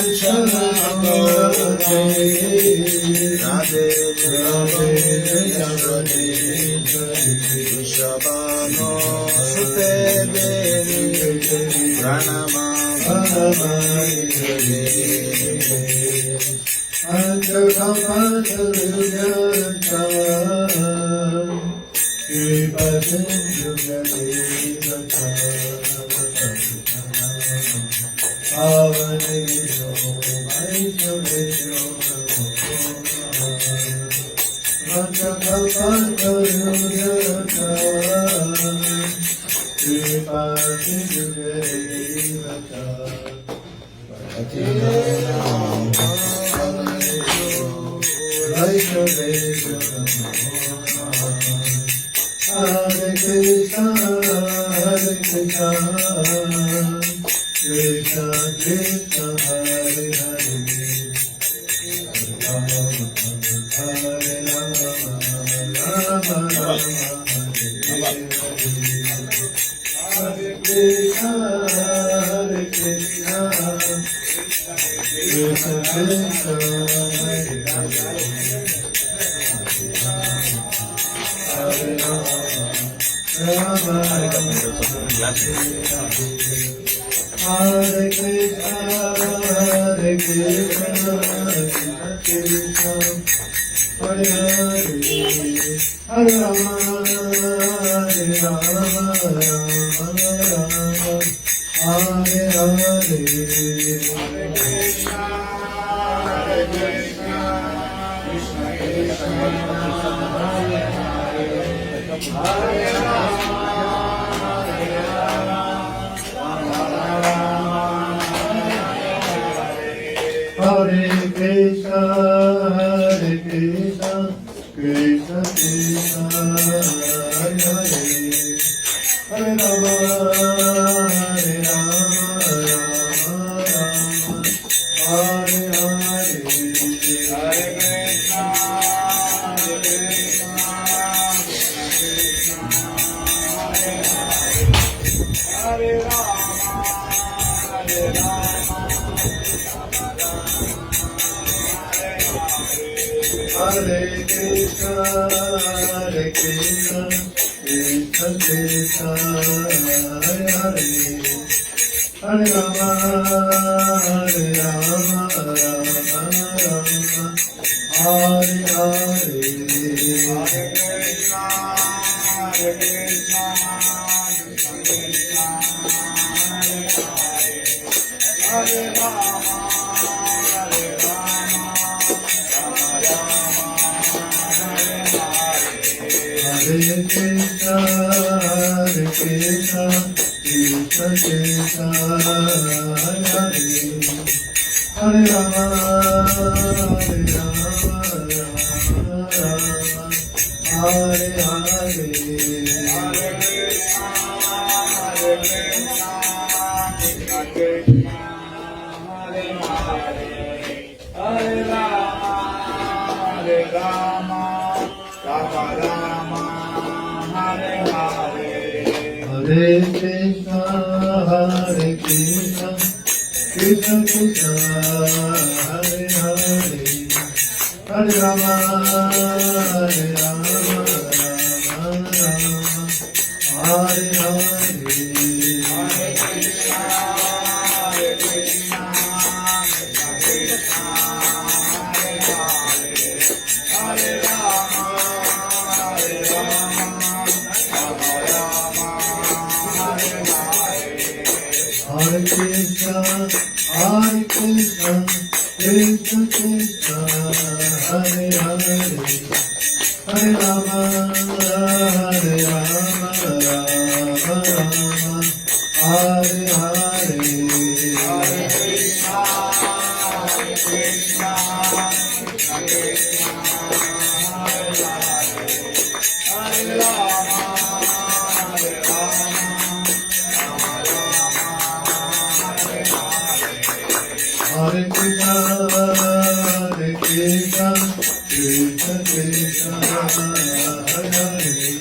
Kanchan Radhe Radhe Vrishabhano Sute Devi Pranama Hare Krishna, Hare Krishna, Krishna Krishna, Hare Hare, Hare Rama, Rama Rama, Hare Krishna, Hare Krishna, Krishna Krishna, Hare Hare. Hare Rama, Rama Rama, Hare Krishna, Hare Krishna, Krishna Krishna, Hare Hare, Hare Rama, Hare Rama, Rama Rama, Hare Hare, Hare Krishna, Hare Krishna, Krishna Krishna, Hare Rama, Hare Rama, Rama Rama, Hare Krishna, Hare Krishna, Krishna Krishna, Hare Hare, Hare Rama, Hare Rama, Rama Rama, Hare Hare, Hare Krishna, Hare Krishna, Hare Rama, Hare Rama, Hare Krishna, Hare Krishna, Krishna Krishna, Hare Hare, Hare Rama, Hare Rama, Rama Rama, Hare Hare, Hare Krishna, Hare Krishna, Hare Rama, Hare Rama, Hare Krishna, Hare Krishna, Krishna Krishna, Hare Hare, Hare Rama, Hare Rama, Rama Rama, Hare Hare, Hare Krishna, Hare Krishna, Krishna Krishna, Hare Hare, Hare Rama, Hare Rama, Rama Rama, Hare Hare, Hare Krishna, Hare Krishna, Krishna Krishna, Hare Hare, Hare Rama, Hare Rama, Rama Rama, Hare Hare, Hare Krishna, Hare Krishna, Krishna Krishna, Hare Hare, Hare Rama, Hare Rama, Rama Rama, Hare Hare, Hare Krishna, Hare Krishna, Krishna Krishna, Hare Hare, Hare Rama, Hare Rama, Rama Rama, Hare Hare, Hare Krishna, Hare Krishna, Krishna Krishna, Hare Hare, Hare Rama, Hare Rama, Rama Rama, Hare Hare, Hare Krishna, Hare Krishna, Krishna Krishna, Hare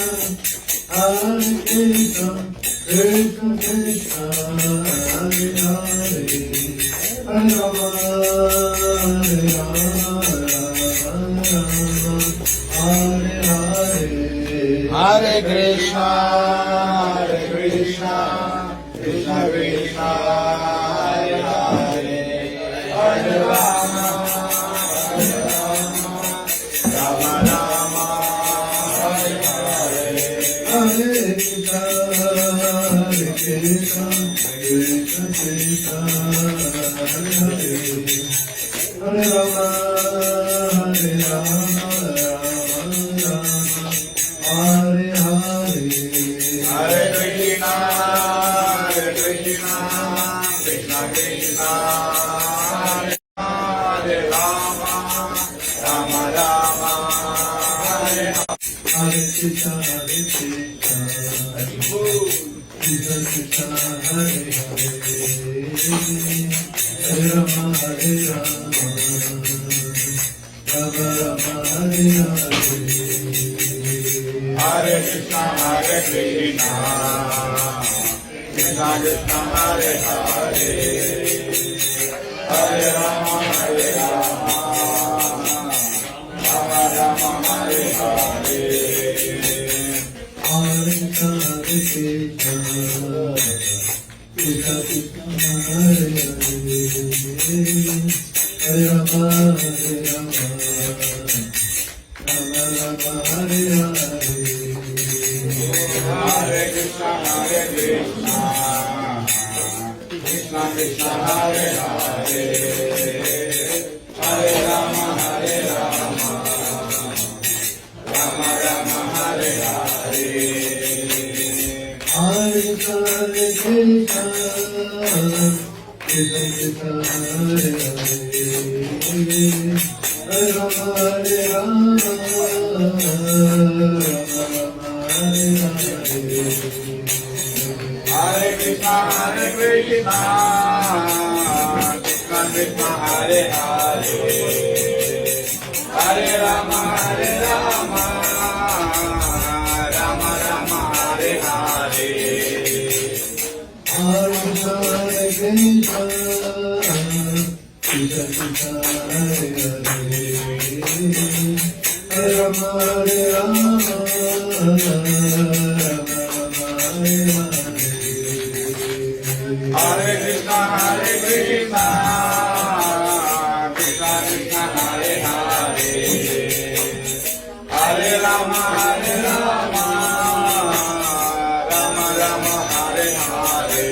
Hare Krishna, Krishna Krishna, Hare Hare, Hare Rama, Hare Rama, Hare Hare, Hare Krishna, Krishna Krishna, Hare Hare, Hare Rama, Rama Rama, Hare Hare. Hare Krishna, Krishna Krishna, Hare Hare, Hare Rama, Hare Rama, Hare Hare, Hare Krishna, Krishna Krishna, Hare Rama, Rama Rama, Hare Hare. Hare Krishna, Krishna Krishna, Hare Hare, Hare Rama, Hare Rama, Rama Rama, Hare Hare. Hare Krishna, Krishna Krishna, Hare Hare, Hare Rama, Rama Rama, Hare Hare. Hare Krishna, Krishna Krishna, Hare Hare, Hare Rama, Hare Rama, Rama Rama, Hare Hare. Hare Krishna, Krishna Krishna, Hare Hare, Hare Rama, Rama Rama, Hare Hare. Hare Krishna, Krishna Krishna, Hare Hare, Hare Rama, Hare Rama, Rama Rama, Hare Hare. Hare Krishna, Krishna Krishna, Hare Hare, Hare Rama, Rama Rama, Hare Hare. Hare Krishna, Krishna Krishna, Hare Hare, Hare Rama, Hare Rama, Rama Rama, Hare Hare. Hare Krishna, Krishna Krishna, Hare Hare, Hare Rama, Rama Rama, Hare Hare. Hare Krishna, Krishna Krishna, Hare Hare, Hare Rama, Hare Rama, Rama Rama, Hare Hare.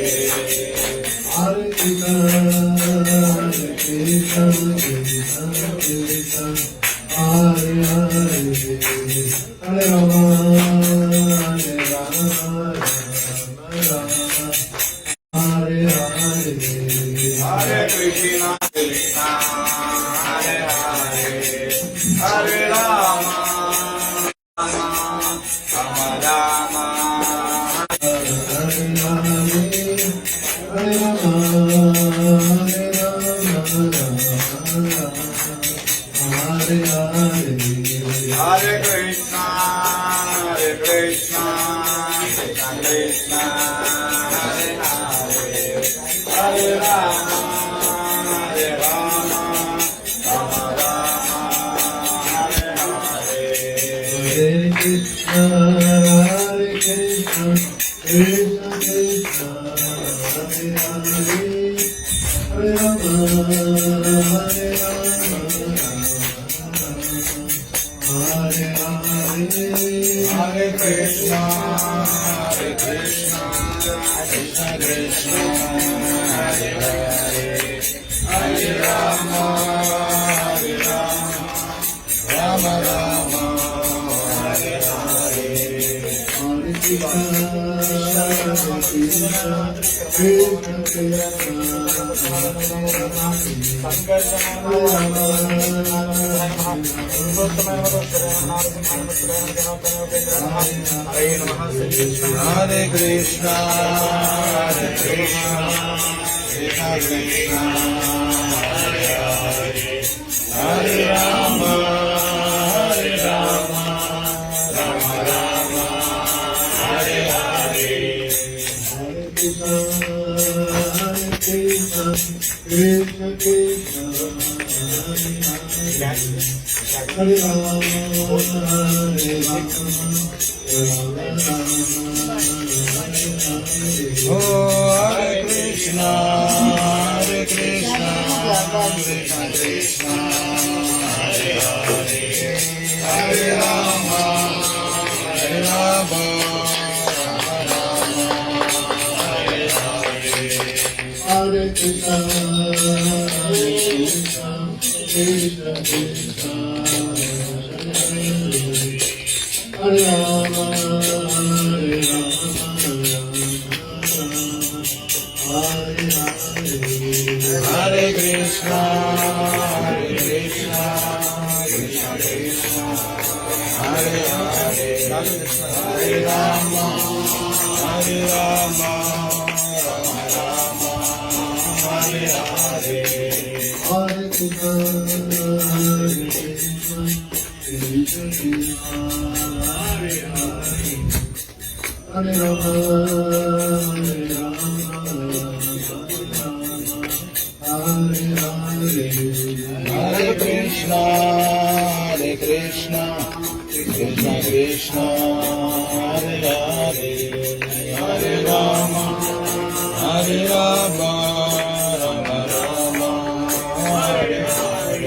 Hare Krishna, Krishna, Hare Hare, Hare Rama, Rama Rama. Hare Rama, Hare Rama, Hare Rama, Hare Hare. Hare Krishna, Krishna Krishna, Hare Hare, Hare Rama, Rama Rama, Hare Hare. Hare Krishna, Krishna Krishna, Hare Hare, Hare Rama, Hare Rama, Hare Hare. Hare Krishna, Krishna Krishna, Hare Hare, Hare Rama, Rama Rama, Hare Hare. Hare Krishna, Krishna Krishna, Hare Krishna, Krishna Krishna, Hare Hare, Hare Rama, Rama Rama, Hare Rama, Hare Rama, Oh, Hare Krishna, Hare Krishna, Krishna Krishna, Hare Hare, Hare Rama, Hare Rama, Hare Krishna, Hare Krishna, Krishna Krishna, Hare Rama, Hare Rama, Hare Krishna, Hare Krishna, Krishna Krishna, Hare Hare, Hare Rama, Hare Rama, Rama Rama, Hare Hare. Hare Krishna, Hare Krishna, Krishna Krishna, Hare Hare, Hare Rama, Hare Rama, Hare Hare. Hare Krishna, Hare Krishna, Krishna Krishna, Hare Hare, Hare Rama, Hare Rama, Rama Rama, Hare Hare.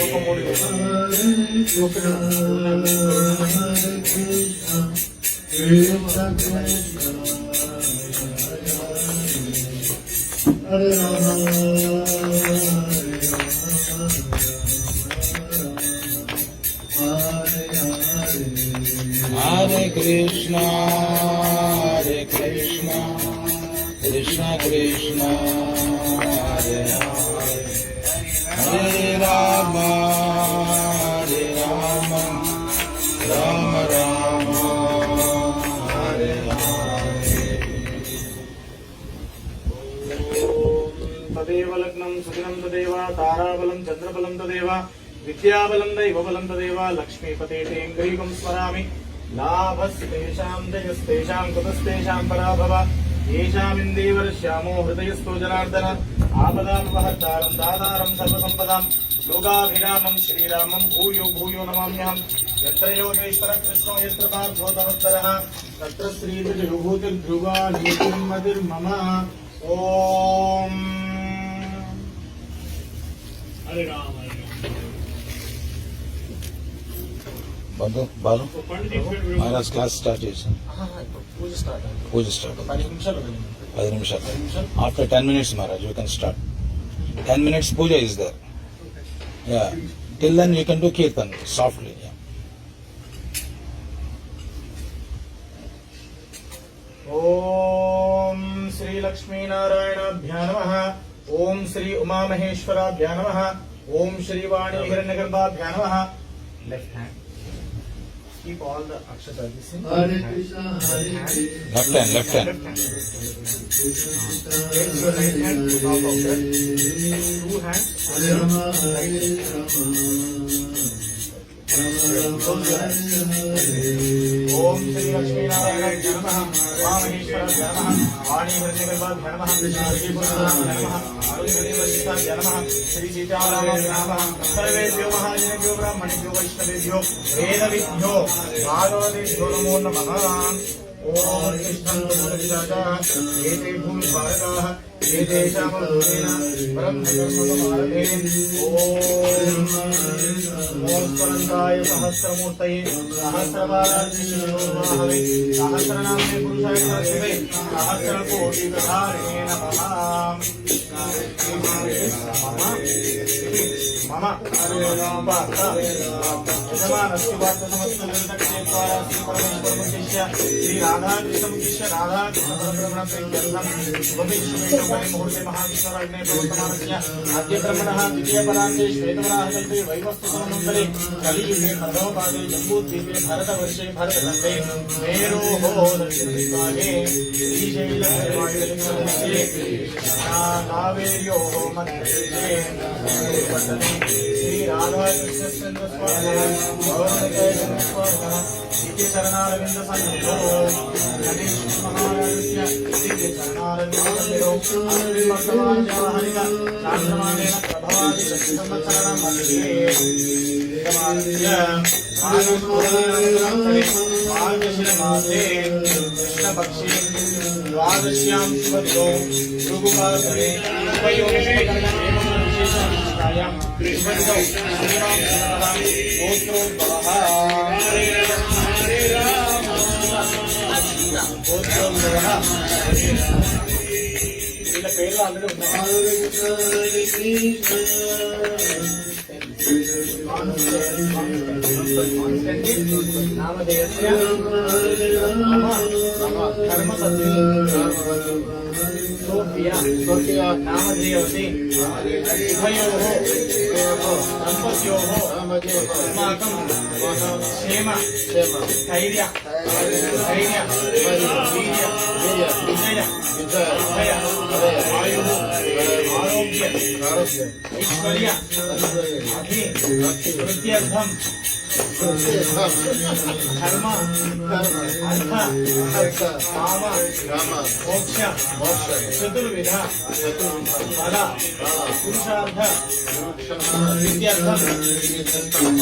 Krishna, Hare Krishna, Krishna Krishna, Hare Rama, Hare Krishna, Hare Krishna, Krishna Krishna, Hare Hare, Hare Rama, Hare Rama, Rama Rama, Hare Hare. तदेव लग्नं सुदिनं तदेव ताराबलं चन्द्रबलं तदेव विद्याबलं दैवबलं तदेव लक्ष्मीपते तेऽङ्घ्रिकं स्मरामि लाभस्तेषां जयस्तेषां कुतस्तेषां पराभव येषामिन्दीवर्ष्यामो हृदयस्थो जनार्दन आपदामपहर्तारं दातारं सर्वसम्पदां योगाभिरामं श्रीरामं भूयो भूयो नमाम्यहम् यत्र योगेश्वरः कृष्णो यत्र पार्थो धनुर्धरः तत्र श्रीर्विभूतिर्ध्रुवा ज्योतिर्मतिर्मम ओम हरे Ram Balu, Balu, Maharaj class start చేసాం. పూజ స్టార్ట్ పూజ స్టార్ట్ 10 నిమిషాలు 10 నిమిషాలు. After 10 minutes, Maharaj, you can start. 10 minutes puja is there. Yeah. Till then you can do kirtan softly. Yeah. ओम श्री लक्ष्मी नारायणाभ्या नमः ओम श्री उमा महेश्वराभ्या नमः ओम श्री वाणी हिरण्यगर्भाभ्या नमः left hand keep all the akshata this in Hare Krishna, Hare Krishna, Left hand. Two hands Hare Rama, Hare Rama, Rama Rama, Hare Hare. Om Shri Lakshmi नारायणाभ्या नमः उमा महेश्वराभ्या नमः वाणी हिरण्यगर्भाभ्या नमः श्री पुरुषाभ्या नमः अरुणगिरिवशिष्ठाभ्या नमः श्री सीतारामाभ्या नमः सर्वेभ्यो महाजनेभ्यो ब्राह्मणेभ्यो वैष्णवेभ्यो वेदविद्भ्यो भागवतेभ्यो नमो नमः ओम कृष्णं पुरुषराजाः एते भूमिभारताः एतेषामरूपेण ब्रह्मकर्मसमारभे ओम स्मरन्ताय सहस्रमूर्तये सहस्रबालाजिशिरोर्वाहवे सहस्रनाम्ने पुरुषाय शिवे सहस्रकोटिप्रधारिणे नमः मम यजमानस्य वार्तसमस्तनिर्दक्षेत्वारा श्रीपरमेश्वरमुद्दिश्य श्रीराधाकृष्णमुद्दिश्य राधाकृष्णपरब्रह्मणप्रीत्यर्थं शुभविश्वमेकमुहूर्ते महाविष्णुराज्ञे प्रवर्तमानस्य अद्य ब्रह्मणः द्वितीयपरान्ते श्वेतवराहकल्पे वैवस्वतमनन्तरे कलियुगे प्रथमपादे जम्बूद्वीपे भारतवर्षे भरतखण्डे मेरोः दक्षिणदिग्भागे श्रीशैलदेवायुलिङ्गमध्ये कावेर्योः मध्यप्रदेशे श्री राधाकृष्ण स्वाहा दिव्यचरणारविन्द सन्निधौ गणेश महाराजस्य दिव्यचरणारविन्द सन्निधौ वर्तमानजवाहरित शास्त्रमानेन प्रभवा संवत्सराणां मध्ये मार्गशीर्षमासे कृष्णपक्षे द्वादश्यां शुभदिनौ भृगुवासरे विशेषनिष्ठायां शुभदिनौ వీళ్ళ పేర్లు ఆల్రెడీ ఉన్నాయి. నామధేయవతి ఉభయోః దంపత్యోః अस्माकं क्षेम स्थैर्य वीर्य विजय अभय आयुः आरोग्य ऐश्वर्य अभिवृद्ध्यर्थं धर्म अर्थ काम मोक्ष चतुर्विध फल पुरुषार्थ सिद्ध्यर्थं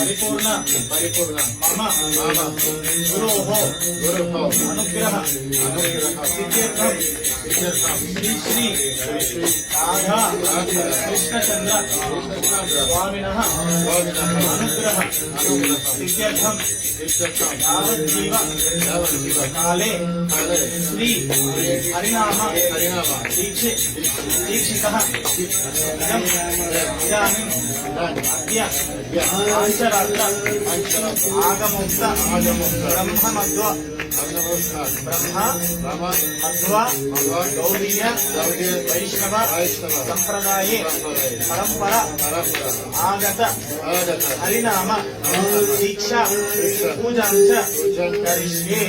परिपूर्ण मम गुरोः अनुग्रह सिद्ध्यर्थं श्री राधा कृष्णचंद्र स्वामिनः अनुग्रह सिद्ध्यर्थं यावज्जीव काले श्री हरिनाम दीक्षितः इदानीं अद्य पाञ्चरात्र आगमोक्त ब्रह्ममध्व गौडीय वैष्णव संप्रदाये परंपरा आगत हरिनाम दीक्षा पूजा करिष्ये.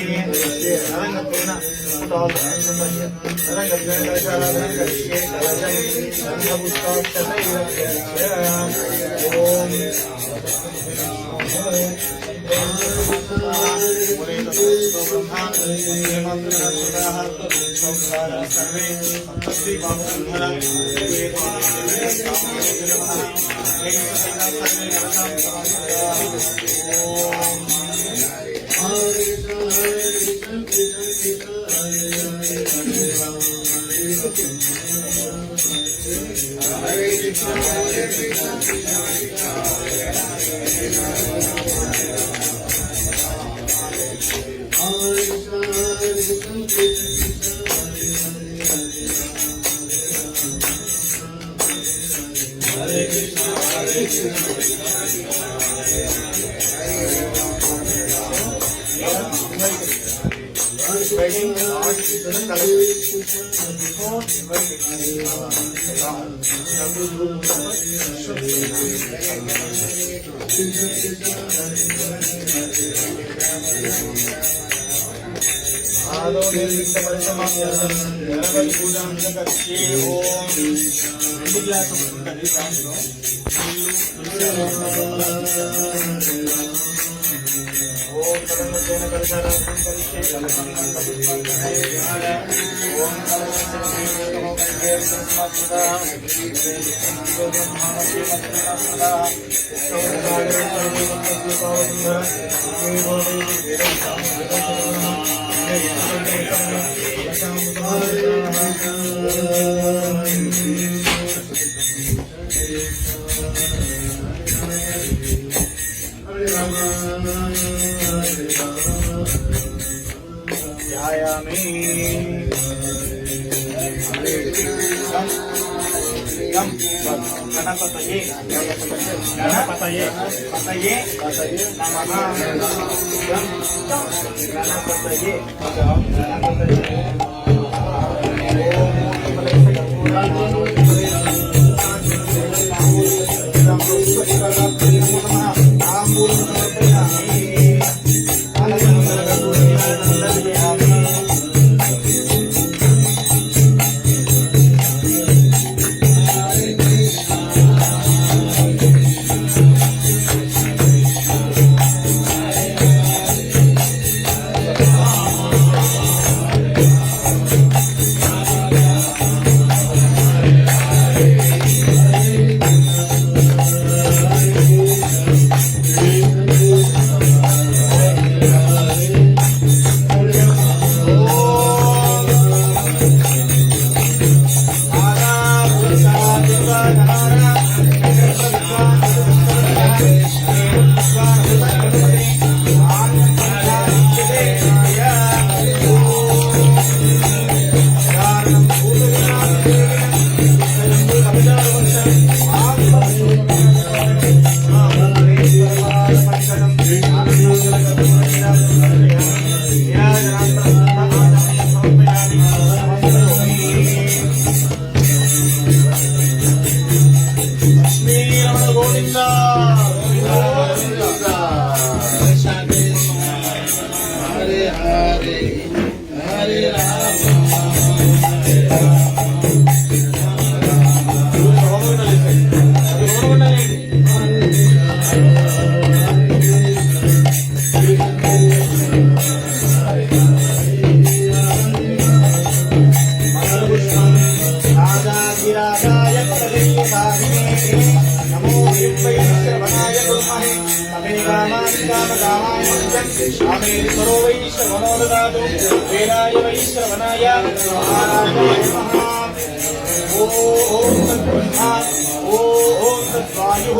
ओम तत्वायुः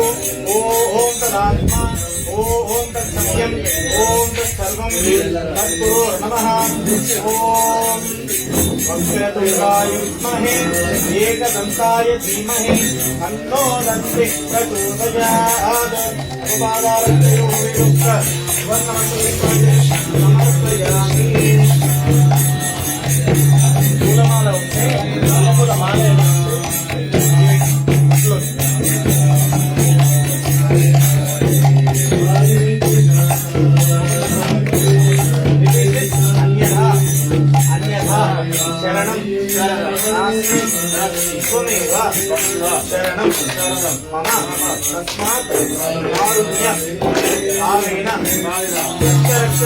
ओम तदात्मा ओम तत्सत्यम् ओम तत्सर्वं तत्पुरो नमः ओम वक्रतुण्डाय विद्महे एकदन्ताय धीमहि तन्नो दन्तिः प्रचोदयात् अपवादारभ्यो विरुद्ध समर्पयामि పూలమాల ఉంటే పూల మాల శరణం త్వమేవ శరణం మమ తస్మాత్ కారుణ్య భావేన రక్ష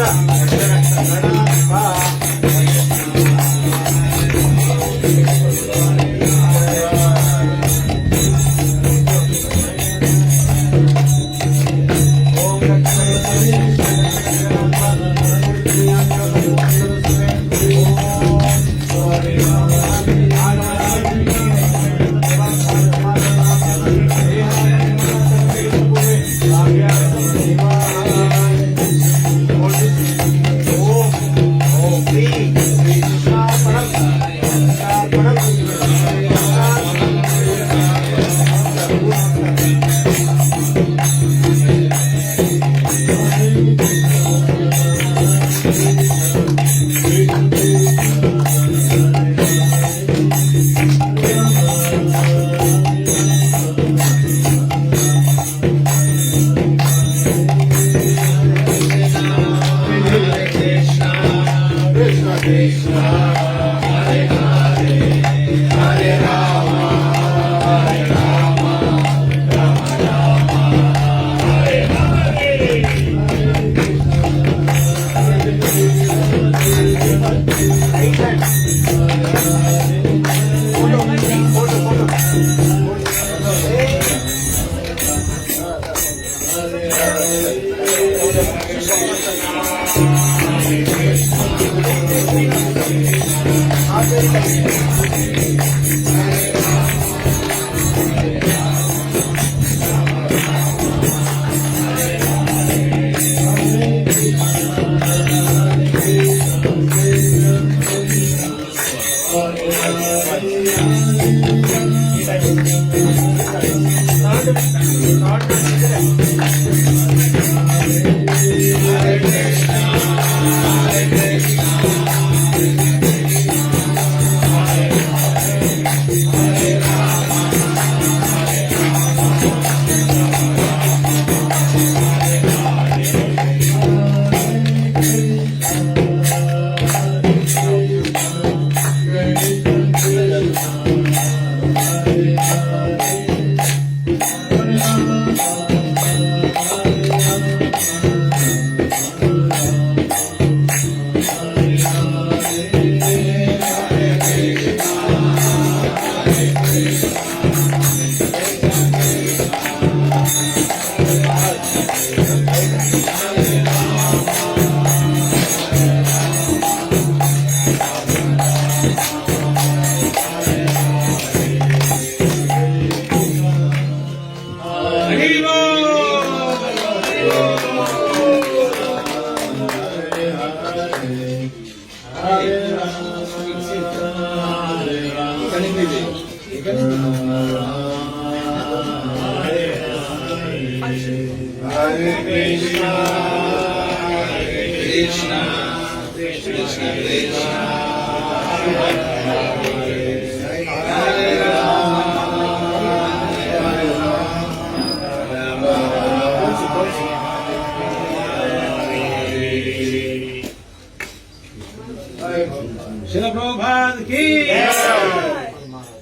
Srila Prabhupada ki.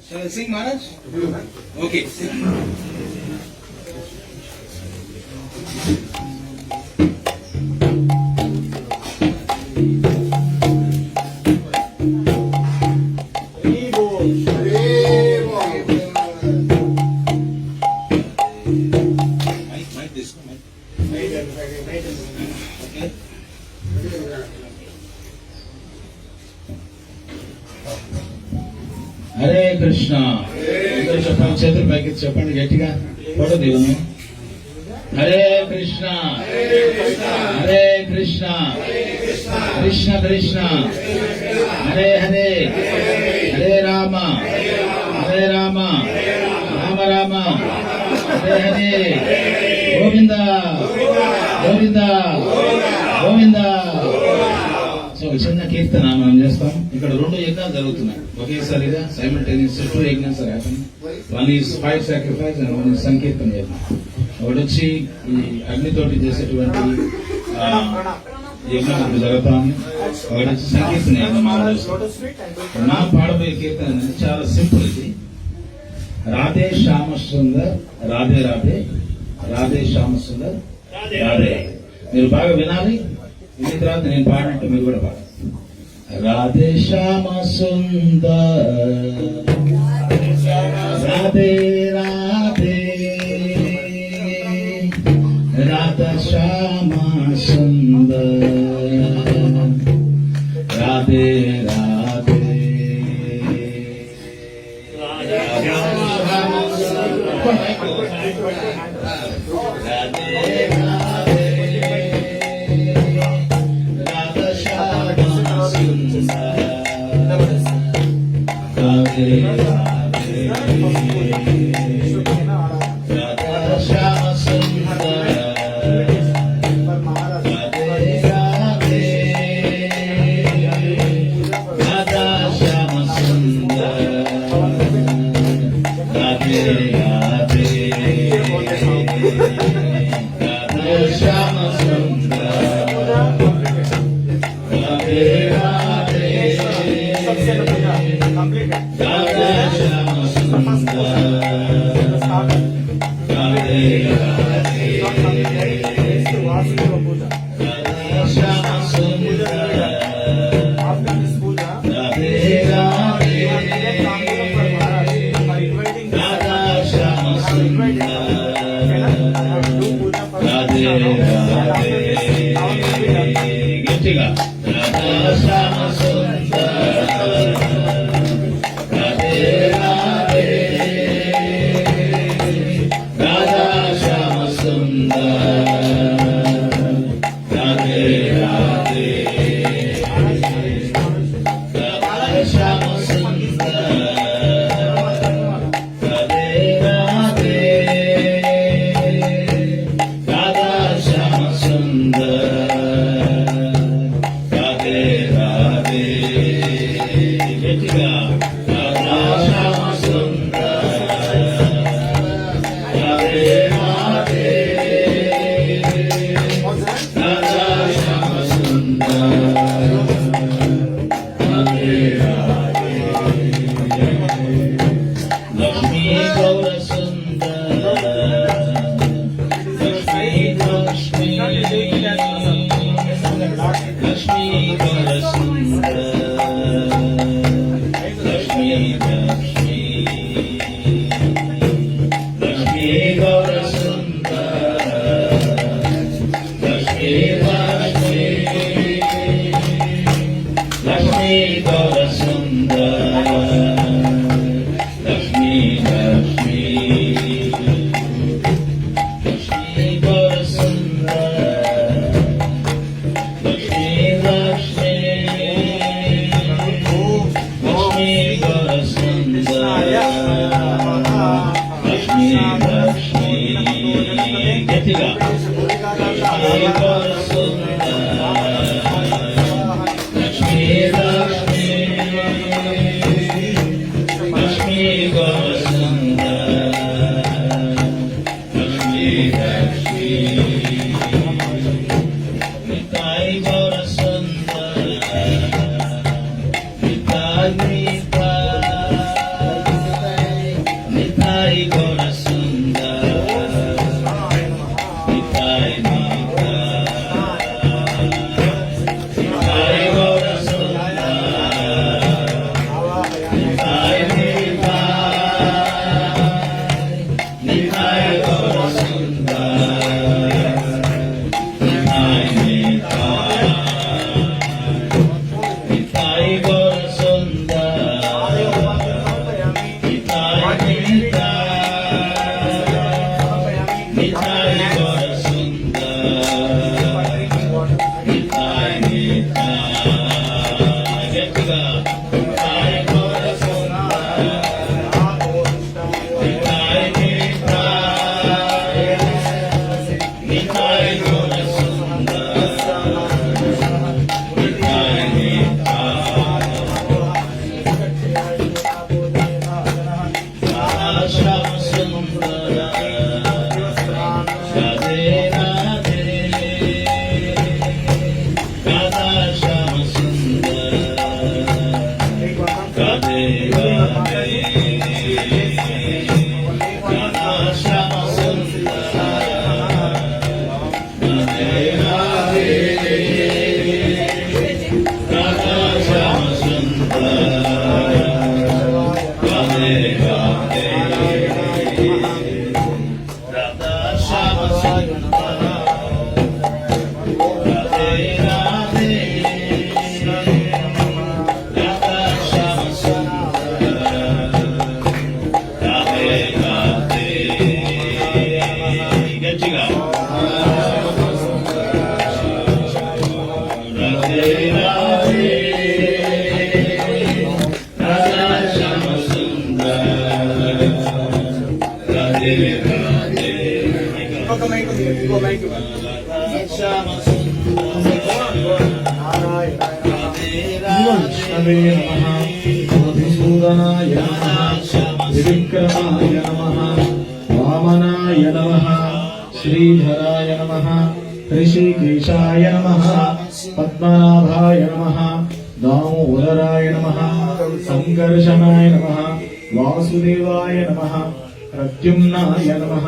Shall I sing, Maharaj? Okay. Mic this, mic. Okay. Hare Krishna. అందరూ చెప్పండి, చేతులు పైకి చెప్పండి గట్టిగా. ఫోటో దిగును. హరే కృష్ణ హరే కృష్ణ కృష్ణ కృష్ణ హరే హరే హరే రామ హరే రామ రామ రామ హరే హరే గోవింద గోవింద గోవింద. సో చిన్న కీర్తన మనం చేస్తాం. ఇక్కడ 2 యజ్ఞాలు జరుగుతున్నాయి ఒకేసారిగా, సైమల్టేనియస్ 2 యజ్ఞాలు happen. One is fire sacrifice and one is సంకీర్తన యజ్ఞం. ఒకటి వచ్చి ఈ అగ్నితోటి చేసేటువంటి యజ్ఞం ఇప్పుడు జరుగుతాను. ఒకటి వచ్చి సంకీర్తన యజ్ఞం. నా పాడబోయే కీర్తన అనేది చాలా సింపుల్. ఇది రాధే శ్యామ సుందర్ రాధే రాధే రాధే శ్యామ సుందర్ రాధే. మీరు బాగా వినాలి. విన్న తర్వాత నేను పాడినట్టు మీరు కూడా పాడాలి. రాధే శ్యామ సుందర్ రాధే రాధే రాధా శ్యామ సుందర్ రాధే రాధే గట్టిగా Nitai Gaura Sundar, Nitai Nitha, Nitai Gaura Sundar, Nitai Nitha, Nitai Gaura Sundar, Nitai Nitha, Nitai Gaura Sundar, Nitai Nitha, Nitai Gaura Sundar, Nitai Nitha. గట్టిగా నితాయ గౌర సుందర, నితాయ నిత్య, నితాయ గౌర సుందర, నితాయ నిత్య. రాధాశ్యామ సుందర, రాధే రాధే, రాధాశ్యామ సుందర, రాధే రాధే, రాధాశ్యామ సుందర, రాధే రాధే, రాధాశ్యామ సుందర, రాధే రాధే, రాధాశ్యామ సుందర, రాధే రాధే, రాధాశ్యామ సుందర, రాధే రాధే. గట్టిగా రాధే రాధే, రాధాశ్యామ సుందర, రాధే రాధే, ఇంకొక మైక్ ఉంది, ఇంకో మైక్. రాధాశ్యామ సుందర, విష్ణవే నమః మధుసూదనాయ నమః త్రివిక్రమాయ నమః వామనాయ నమః శ్రీధరాయ నమః ఋషికేశాయ నమః పద్మనాభాయ నమః దామోదరాయ నమః సంకర్షణాయ నమః వాసుదేవాయ నమః ప్రద్యుమ్నాయ నమః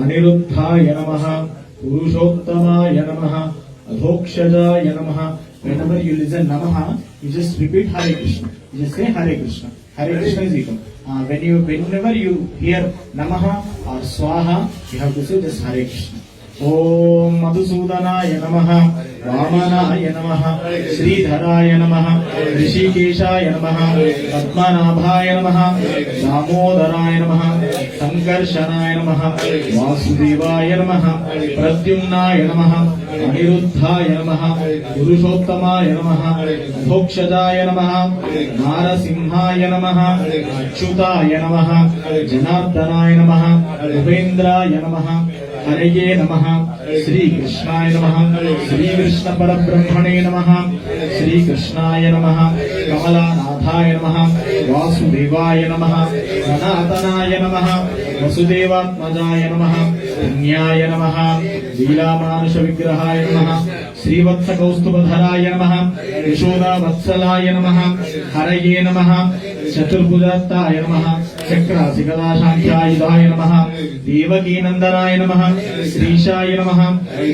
అనిరుద్ధాయ నమః పురుషోత్తమాయ నమః అధోక్షజాయ నమః. Whenever you listen Namaha, you just repeat Hare Krishna. You just say Hare Krishna. Hare Krishna is equal. Whenever you hear Namaha or Swaha, you have to say just Hare Krishna. Om Madhusudanaya Namaha, Vamanaya Namaha, Sridharaya Namaha, Rishikeshaya Namaha, Padmanabhaya Namaha, Damodaraya Namaha, Sankarshanaya Namaha, Vasudevaya Namaha, Pradyumnaya Namaha, Aniruddhaya Namaha, Purushottamaya Namaha, Adhokshajaya Namaha, Narasimhaya Namaha, Achyutaya Namaha, Janardanaya Namaha, Upendraya Namaha, Hare Namaha, Shri Krishnaya Namaha, Shri Krishna Parabrahmane Namaha, Shri Krishnaya Namaha, Kamalanathaya Namaha, Vasudevaya Namaha, Sanatanaya Namaha, Vasudevatmajaya Namaha, Punyaya Namaha, Leelamanusha Vigrahaya Namaha, Srivatsa Kaustubadharaya Namaha, Yashoda Vatsalaya Namaha, Hare Namaha, Chaturbhujattaya Namaha, Chakrasikala Shankhyaయుధాయ Namaha, Devaki Nandanaya Namaha, Srishaya Namaha,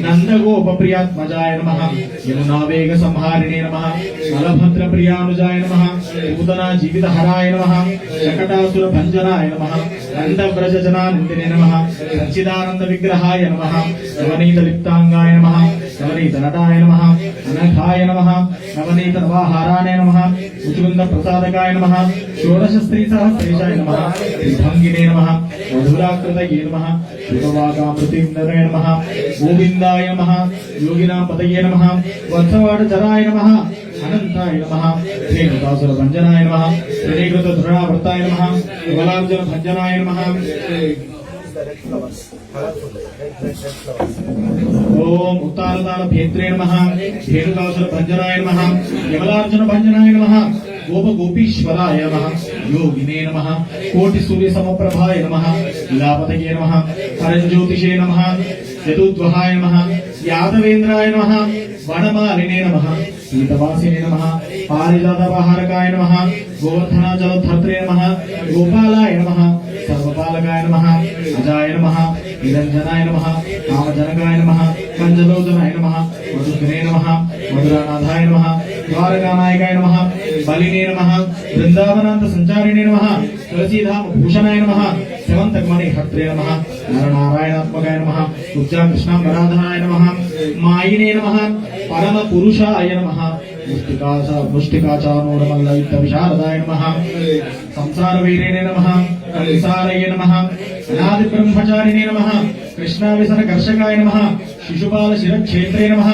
Nandagopa Priyatmajaya Namaha, Yamuna Vega Samharine Namaha, Malabhadra Priyanujaya Namaha, Putana Jivitaharaya Namaha, Shakatasura Bhanjanaya Namaha, Nanda Vrajajana Nindine Namaha, Sachidananda Vigrahaya Namaha, Navanita Liptangaya Namaha, Navanita Nadaya Namaha, Anakhaya Namaha, Navanita Navaharane Namaha, Uchunda Prasadakaya Namaha, Shodasha Stri Sahasreshaya Namaha, Bhangine Namaha, Madhurakritaya Namaha, Shubhavagamrutim Naraya Namaha, Govindaya Namaha, Yoginam Pataye Namaha, Vatsavadajaraya Namaha, Anantaya Namaha, Renutasura Bhanjanaya Namaha, Renikruta Dhurana Vartaya Namaha, Valarjana Bhanjanaya Namaha. Om Uttaradana Bhetre Namaha, Renutasura Bhanjanaya Namaha, Valarjana Bhanjanaya Namaha, Gopa Gopishwaraya Namaha, Yogine Namaha, Koti Surya Samaprabhaya Namaha, Ilapataye Namaha, Paranjyotishe Namaha, Yadudvahaya Namaha, Yadavendraya Namaha, Vanamaline Namaha, सीतवासिने नमः पारिजातपहारकाय नमः गोवर्धनाचलोद्धर्त्रे नमः गोपालाय नमः सर्वपालकाय नमः अजाय नमः निरञ्जनाय नमः कामजनकाय नमः कञ्जलोचनाय नमः मधुसूदने नमः मधुरानाथाय नमः द्वारकानायकाय नमः बलिने नमः वृन्दावनान्त संचारिणे नमः तुलसीधाम भूषणाय नमः सेवन्तकमणि हत्रे नमः नरनारायणात्मकाय नमः उज्जा कृष्णाम्बराधनाय नमः मायिने नमः परम पुरुषाय नमः मुष्टिकाचानोरमल्लयुक्त विशारदाय नमः संसारवीरेणे नमः कंसारये नमः अनादि ब्रह्मचारिणे नमः कृष्णाविसन कर्षकाय नमः शिशुपाल शिरक्षेत्रे नमः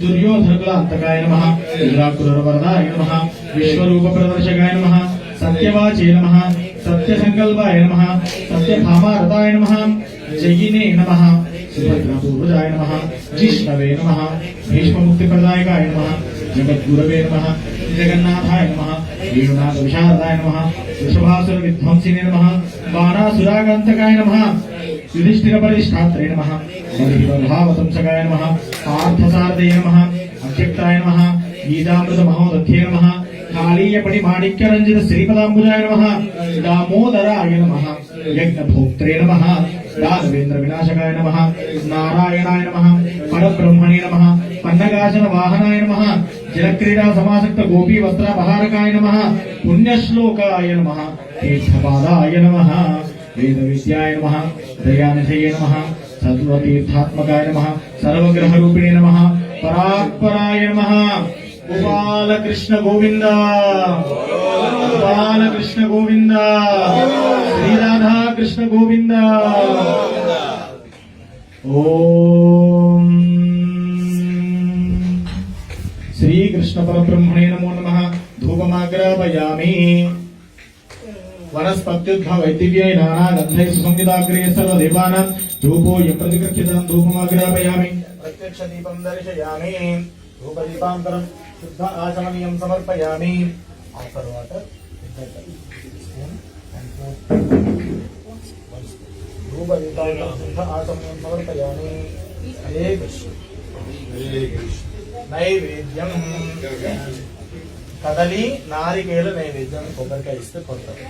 दुर्योधनकुलान्तकाय नमः इंद्राकुलवरदाय नमः विश्वरूप प्रदर्शकाय नमः सत्यवाचे नमः सत्यसंकल्पाय नमः सत्यभामारताय नमः जयिने नमः सुभद्रापूर्वजाय नमः जिष्णवे नमः भीष्ममुक्तिप्रदायकाय नमः जगद्गुरवे नमः जगन्नाथाय नमः वेणुनाथ विशारदाय नमः वृषभासुर विध्वंसिने नमः बाणासुरागन्तकाय नमः युधिष्ठिरपरिष्ठात्रे नमः बलिभावतंसकाय नमः पार्थसारथये नमः अव्यक्ताय नमः गीतामृतमहोदध्ये नमः कालीयपणिमाणिक्यरञ्जित श्रीपदाम्बुजाय नमः दामोदराय नमः यज्ञभोक्त्रे नमः दानवेन्द्र विनाशकाय नमः नारायणाय नमः परब्रह्मणे नमः पन्नगासन वाहनाय नमः जलक्रीडा समासक्त गोपी वस्त्रापहारकाय नमः पुण्यश्लोकाय नमः तीर्थपादाय नमः वेदविद्याय नमः दयानिधये नमः सत्वतीर्थात्मकाय नमः सर्वग्रहरूपिणे नमः परात्पराय नमः गोपाल कृष्ण गोविंद गोपाल कृष्ण गोविंद श्री राधा कृष्ण गोविंद ओम श्री कृष्ण परब्रह्मणे नमो नमः धूपमाग्रापयामि वनस्पत्युद्भवैदिव्यै नानागन्धैः सुसंविदाग्रे सर्वदेवानां धूपोऽयं प्रतिगृह्यतां धूपमाग्रापयामि प्रत्यक्षदीपं दर्शयामि धूपदीपान्तरं शुद्ध आचमनीयं समर्पयामि आफ्टर वाटर धूपदीपान्तरं शुद्ध आचमनीयं समर्पयामि हरे कृष्ण नैवेद्यं कदली नारिकेल नैवेद्యం కొబ్బరికాయ ఇస్తే కొడతారు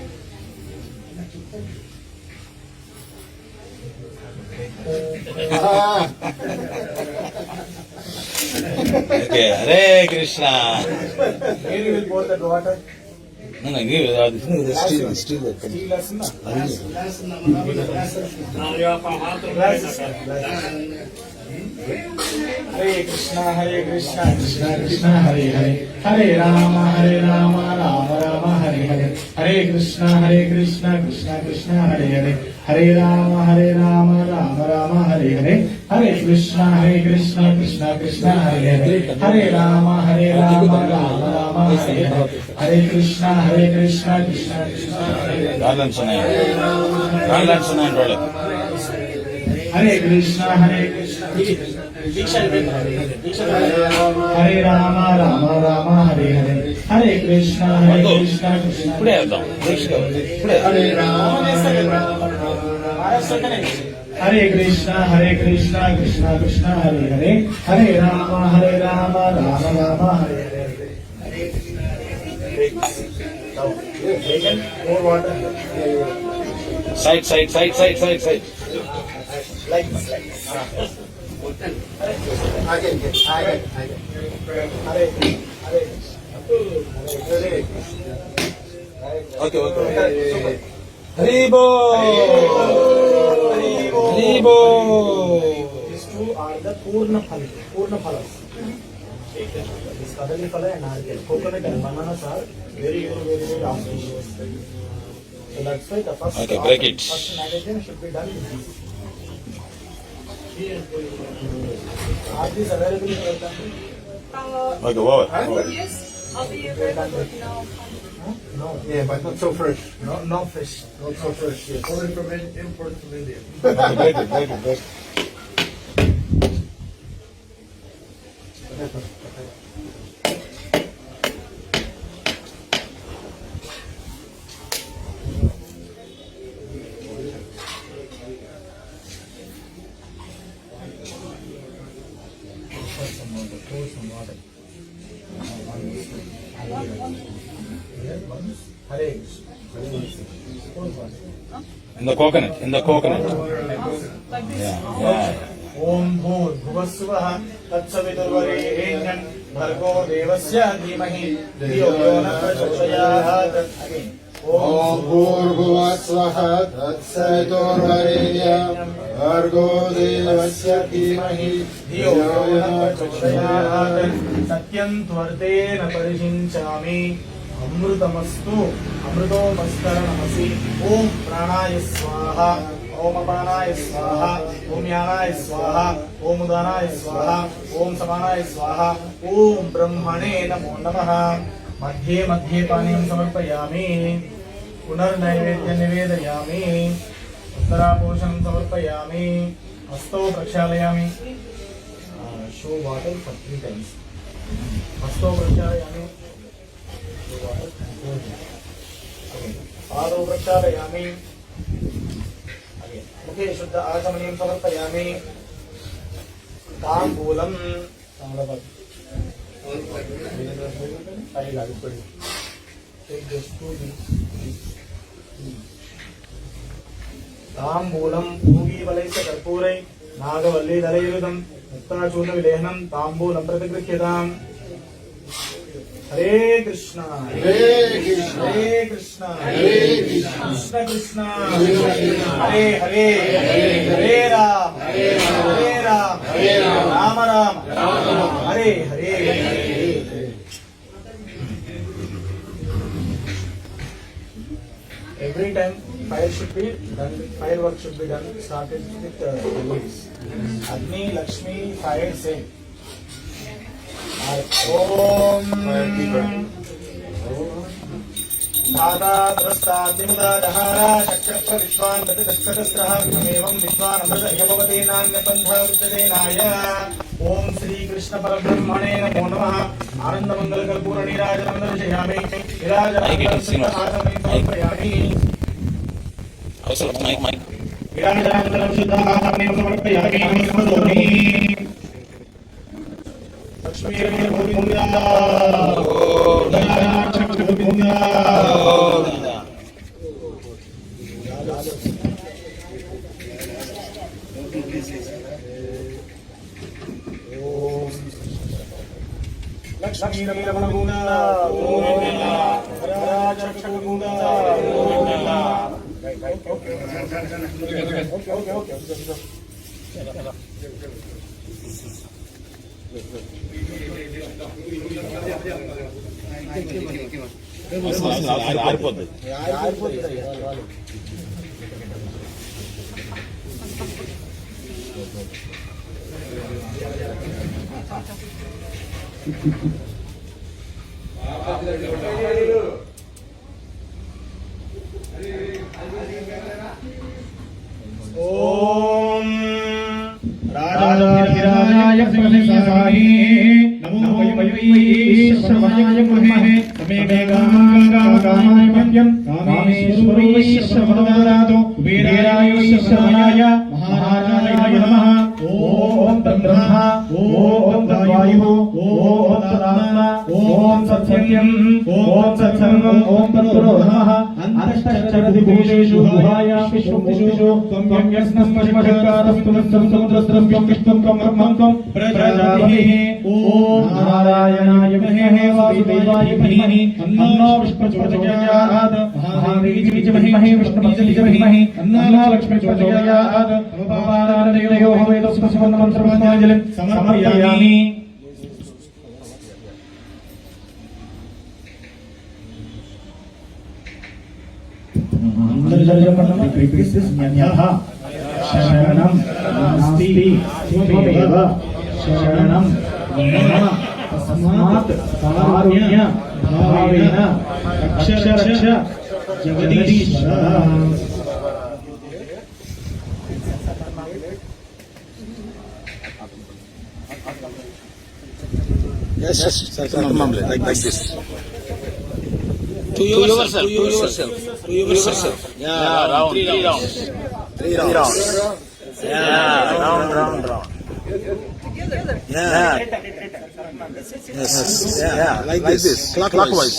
Okay, Hare Krishna. Where you will pour that water? No, give it. Still. Hare Krishna, Krishna Krishna, Hare Hare, Hare Rama, Rama Rama, Hare Hare, Hare Krishna, Krishna Krishna, Hare Hare, Hare Rama, Rama Hare Hare, Hare Krishna, Krishna Krishna, Hare Hare, Hare Rama, Rama Hare Hare, Hare Krishna, Krishna Krishna, Hare Hare. Garlands ఉన్నాయి Hare Krishna, Hare Rama, Rama Hare Hare, Hare Krishna, Krishna. ఇప్పుడే వేద్దాం ఇప్పుడే Hare Rama, Hare Krishna, Krishna Krishna, Hare Hare, Hare Rama, Rama Hare Hare. more water. Side Like again. Hare okay హరిబో These two are the Purna Phalas. This Kadali Phala and Narkel. Coconut and bananas are very auspicious. So that's why the Okay, break it. first navigation should be done with this. Are these available in your country? Okay over Yes, I'll be available now. No. Yeah, but not so fresh. No fish. Not so fresh. Yes. Only from import from India. break it. Pour some water. Hare In the coconut. Like this. Om Bhuvasvah Tatsaviturvarenyam Bhargo Devasya Dhimahi Dhiyo Yona Prachodayat. Again. Om Bhurvasvah Tatsaviturnvarenyam Bhargo Devasya Dhimahi Dhiyo Yona Prachodayat. Satyam Tvartena Parishinchami Amrutamastu Amrutomaskaranamasi. Om Pranaya Swaha Om Apanaya Swaha Om Yanaya Swaha Om Udanaya Swaha Om Samanaya Swaha Om Brahmane Namo Namaha. Madhye Madhye Panim Samarpayami Punarnaivedya Nivedayami Uttaraposhanam Samarpayami Hasto Prakshalayami. Show water for 3 times. Hasto Prakshalayami. Show water 4 times. Pado Prakshalayami. मुखे शुद्ध आचमनीयं समर्पयामि. ताम्बूलं ताम्बूलं पूगीफलैश्च कर्पूरै नागवल्लीदलैर्युतं मुक्ताचूर्णविलेहनं ताम्बूलं प्रतिगृह्यताम्. हरे Krishna Hare Krishna Hare Krishna Hare Krishna Krishna Krishna Krishna Hare Hare Hare Ram Hare Ram Ram Hare Hare. Every time fire should be done, firework should be done, started with leaves. Agni, Lakshmi, fire, same. Om Dhata Drasta Dimuda Dahara Shakrapra Vishwan Tatidashkatastraha Evam Vishwan Amrita Yavavate Nanya Bandha Vidyate Naya. Om Shri Krishna Parabrahmane Namo Namaha. Ananda Mangal Karpura Nirajana Mandarishayami Nirajana Mandarishayami Samarpayami. Nirajana Mandarishayami Samarpayami. Lakshmi Govinda Lakshmi Govinda. Lakshmi Govinda ఆరిపోద్ది. Om Rajaधिराजाय Sivasahi Namo Vaishvaraye Murhe Samegangangangamaye Madhyam Kameshwarishvarato Veerayishvaraya Maharajaye Namaha. Om Brahma Om Vayu Om Tadama Om Satyam Om Satsangam Om Tatpuro Namaha. Antashtaradi Bhuseshu Guhaya Vishwamtishu Tvam Yasnam Pashmashakarastu Nistam Samudrasram Vishtam Kamam Prajapatihi. Om Narayanaye Vimahe Vasudevaya Dhimahi Anno Vishnu Prachodayat Mahaviri Vimahe Vishnu Vimahe Anno Lakshmi Prachodayat Namaparadayo Vedas Suvanna Mantramanjalim Samarpayami. Sharanam Nasti Tvameva Sharanam Mama Tasmat Karunya Bhavena Raksha Jagadishvara. Yes, like this. To yourself. Yeah, round, 3 rounds. 3 rounds. Yeah, round. Yeah. Yes. Yeah, like this. Clockwise.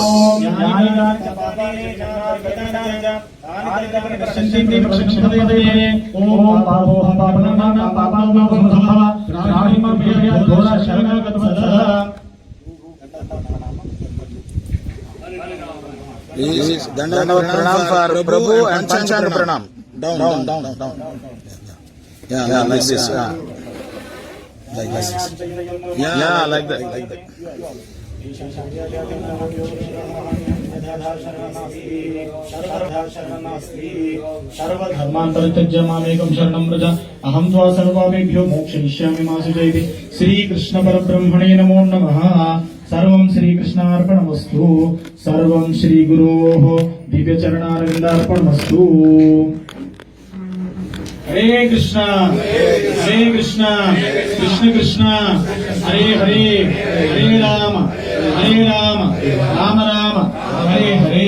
ఓం జ్ఞానినాం చపాతీనే జ్ఞానార్గదానాయ ఆనికరణ ప్రశంసింతి ప్రశంసతే ఓం పాపోహం పాపనాం పాపానాం సంభవ రాహిమ బియ ఘోర శరణాగత సదా Dandavat pranam for Prabhu and Chanchan pranam. Down. Yeah, like this. Like this. Yeah, like that. सर्वधर्मान्तरित्यज्य मामेकं शरणं व्रज अहं त्वा सर्वपापेभ्यो मोक्षयिष्यामि मा शुचैः श्रीकृष्णपरब्रह्मणे नमो नमः सर्वं श्रीकृष्णार्पणमस्तु सर्वं श्रीगुरोः दिव्यचरणारविन्दार्पणमस्तु हरे Krishna Krishna Krishna Hare Hare Hare Ram Ram Ram Hare Hare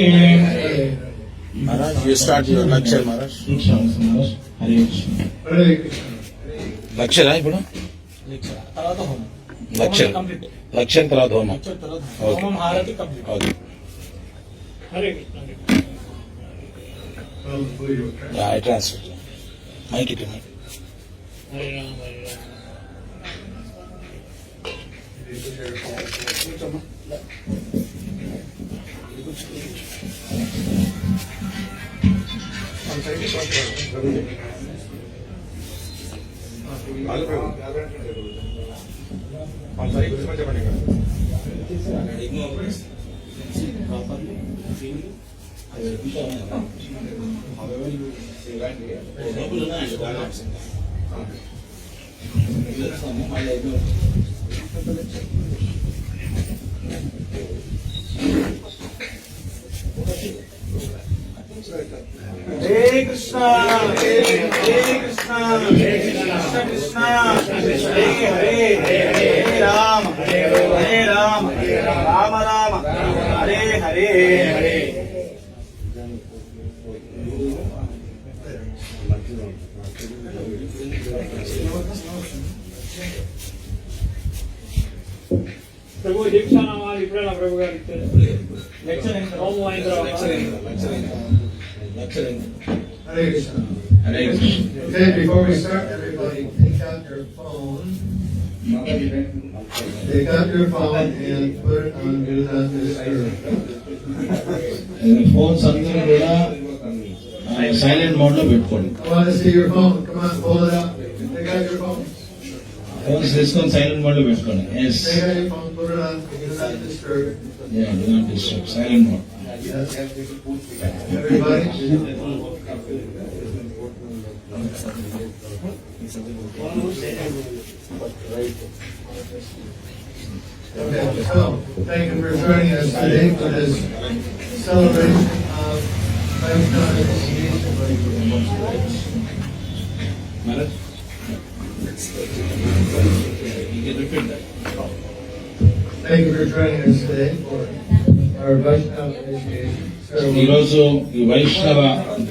Maharaj, you start your lecture, Maharaj. Diksha Maharaj Hare Krishna Hare Krishna. Lecture, ఇప్పుడు lecture. Lecture తర్వాత హోమం. Okay. Okay. Yeah, I translate. Mic it to me. Hare Krishna, Hare Krishna, Krishna Krishna, Hare Hare, Hare Ram, Rama Rama, Hare Hare. ప్రభు దీక్షా నామాలు ఇప్పుడేనా ప్రభు గారు ఇచ్చారు హోమం అయిన తర్వాత Hare Krishna. Hare Krishna. Okay, before we start, everybody take out your phone. Take out your phone and put it on Do Not Disturb. Phones అందరూ కూడా silent mode లో పెట్టుకోండి. I want to see your phone. Come on, pull it out. Take out your phone. Phones తీసుకొని silent mode లో పెట్టుకోండి. Yes Take out your phone, put it on Do Not Disturb. Do not disturb silent mode. Everybody. Okay, so thank you for joining us today for this celebration of Vaishnava initiation. Thank you for joining us today for our Vaishnava initiation ceremony. ఈరోజు ఈ వైష్ణవ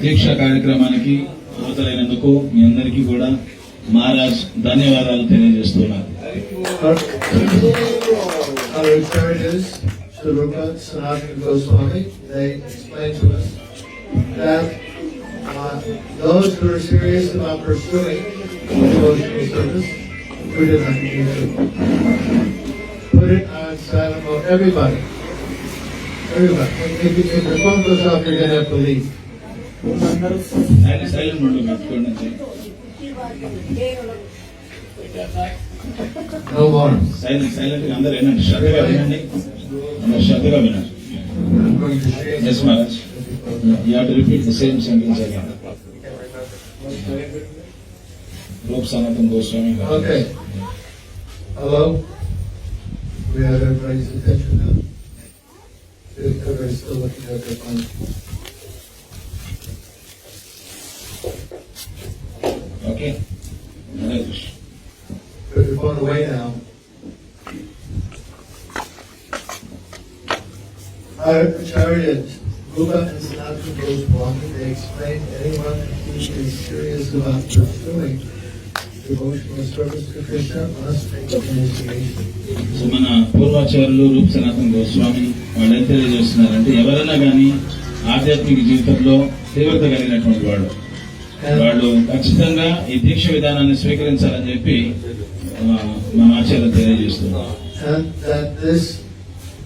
దీక్ష కార్యక్రమానికి హాజరైనందుకు మీ అందరికీ కూడా మహారాజ్ ధన్యవాదాలు తెలియజేస్తున్నారు. Our instructors, Sri Rupa Sanatana Goswami, they explained to us that those who are serious about pursuing devotional service, put it on YouTube. Put it on silent mode. Everybody. If your phone goes off, you're going to have to leave. Silent mode లో పెట్టుకోండి అంతే. No more. Silent గా అందరూ వినండి, శ్రద్ధగా వినండి, అందరూ శ్రద్ధగా వినండి. I'm going to share. Yes Maharaj, you have to repeat the same sentence again. Roop Sanatan Goswami garu. Okay. Hello? We have everybody's attention now? Everybody's still looking at their phone. Okay, Hare Krishna. Put your phone away now. Our Acharyas, Rupa and Sanatana Goswami, they explain anyone who is serious about pursuing devotional service to Krishna must make initiation. So మన పూర్వాచార్యులు రూప్ సనాతన గోస్వామి వాళ్ళు ఏం తెలియజేస్తున్నారంటే ఎవరైనా కానీ ఆధ్యాత్మిక జీవితంలో తీవ్రత కలిగినటువంటి వాళ్ళు ఖచ్చితంగా ఈ దీక్ష విధానాన్ని స్వీకరించాలని చెప్పి మన ఆచార్యులు తెలియజేస్తున్నారు. And that this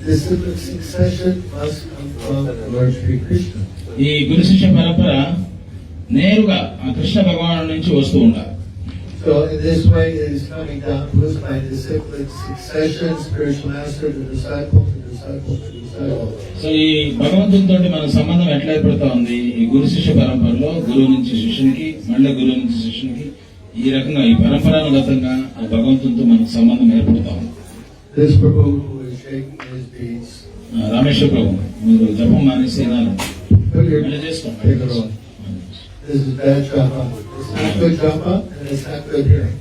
disciplic succession must come from Lord Sri Krishna. ఈ గురు శిష్య పరంపర నేరుగా ఆ కృష్ణ భగవాను నుంచి వస్తూ ఉండాలి. So in this way it is coming down to us by disciplic succession, spiritual master to disciple, to disciple, to disciple. So ఈ భగవంతునితో మన సంబంధం ఎట్లా ఏర్పడుతా ఉంది? ఈ గురు శిష్య పరంపరలో గురువు నుంచి శిష్యునికి, మళ్ళీ గురువు నుంచి శిష్యునికి, ఈ రకంగా ఈ పరంపరానుగతంగా ఆ భగవంతునితో మనకు సంబంధం ఏర్పడుతా ఉంది. This Prabhu who is shaking his beads. Rameshwara ప్రభు మీరు జపం మానేసి Put your, మళ్ళీ చేసుకోండి. take it on. This is bad japa. It's not good japa and it's not good hearing.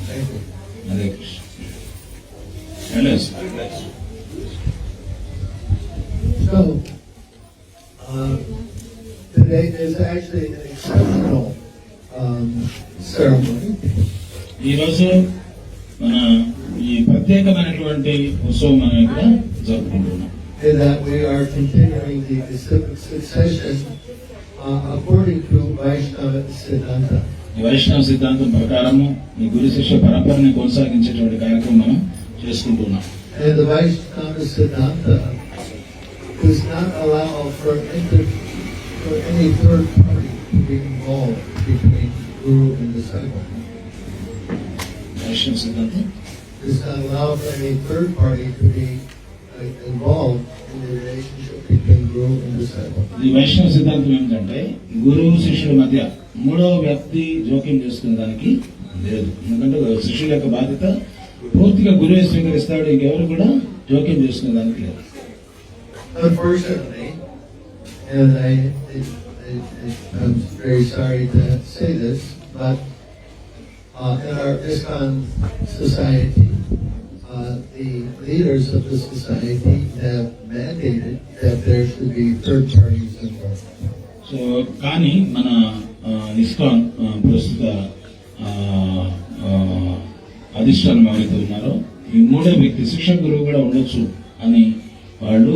Thank you. Hare Krishna. వెళ్ళేసి. So, today is actually an exceptional ceremony. ఈరోజు మన ఈ ప్రత్యేకమైనటువంటి ఉత్సవం మనం ఇక్కడ జరుపుకుంటున్నాం. In that we are continuing the disciplic succession according to Vaishnava Siddhanta. ఈ వైష్ణవ సిద్ధాంతం ప్రకారము ఈ గురు శిష్య పరంపరని కొనసాగించేటువంటి కార్యక్రమం మనం చేసుకుంటున్నాం. And the Vaishnava Siddhanta does not allow for any third party to be involved between guru and disciple. వైష్ణవ సిద్ధాంతం Does not allow for any third party to be involved in the relationship between guru and disciple. ఈ వైష్ణవ సిద్ధాంతం ఏమిటంటే గురువు శిష్యుల మధ్య మూడవ వ్యక్తి జోక్యం చేసుకునే దానికి లేదు. ఎందుకంటే శిష్యుల యొక్క బాధ్యత పూర్తిగా గురువే స్వీకరిస్తాడు, ఇంకెవరు కూడా జోక్యం చేసుకునే దానికి లేదు. Unfortunately, and I'm very sorry to say this, but in our ISKCON society, the leaders of the society have mandated that there should be third parties involved. So కానీ మన ఇస్కాన్ ప్రస్తుత అధిష్టానం ఎవరైతే ఉన్నారో ఈ మూడో వ్యక్తి శిక్షక గురువు కూడా ఉండొచ్చు అని వాళ్ళు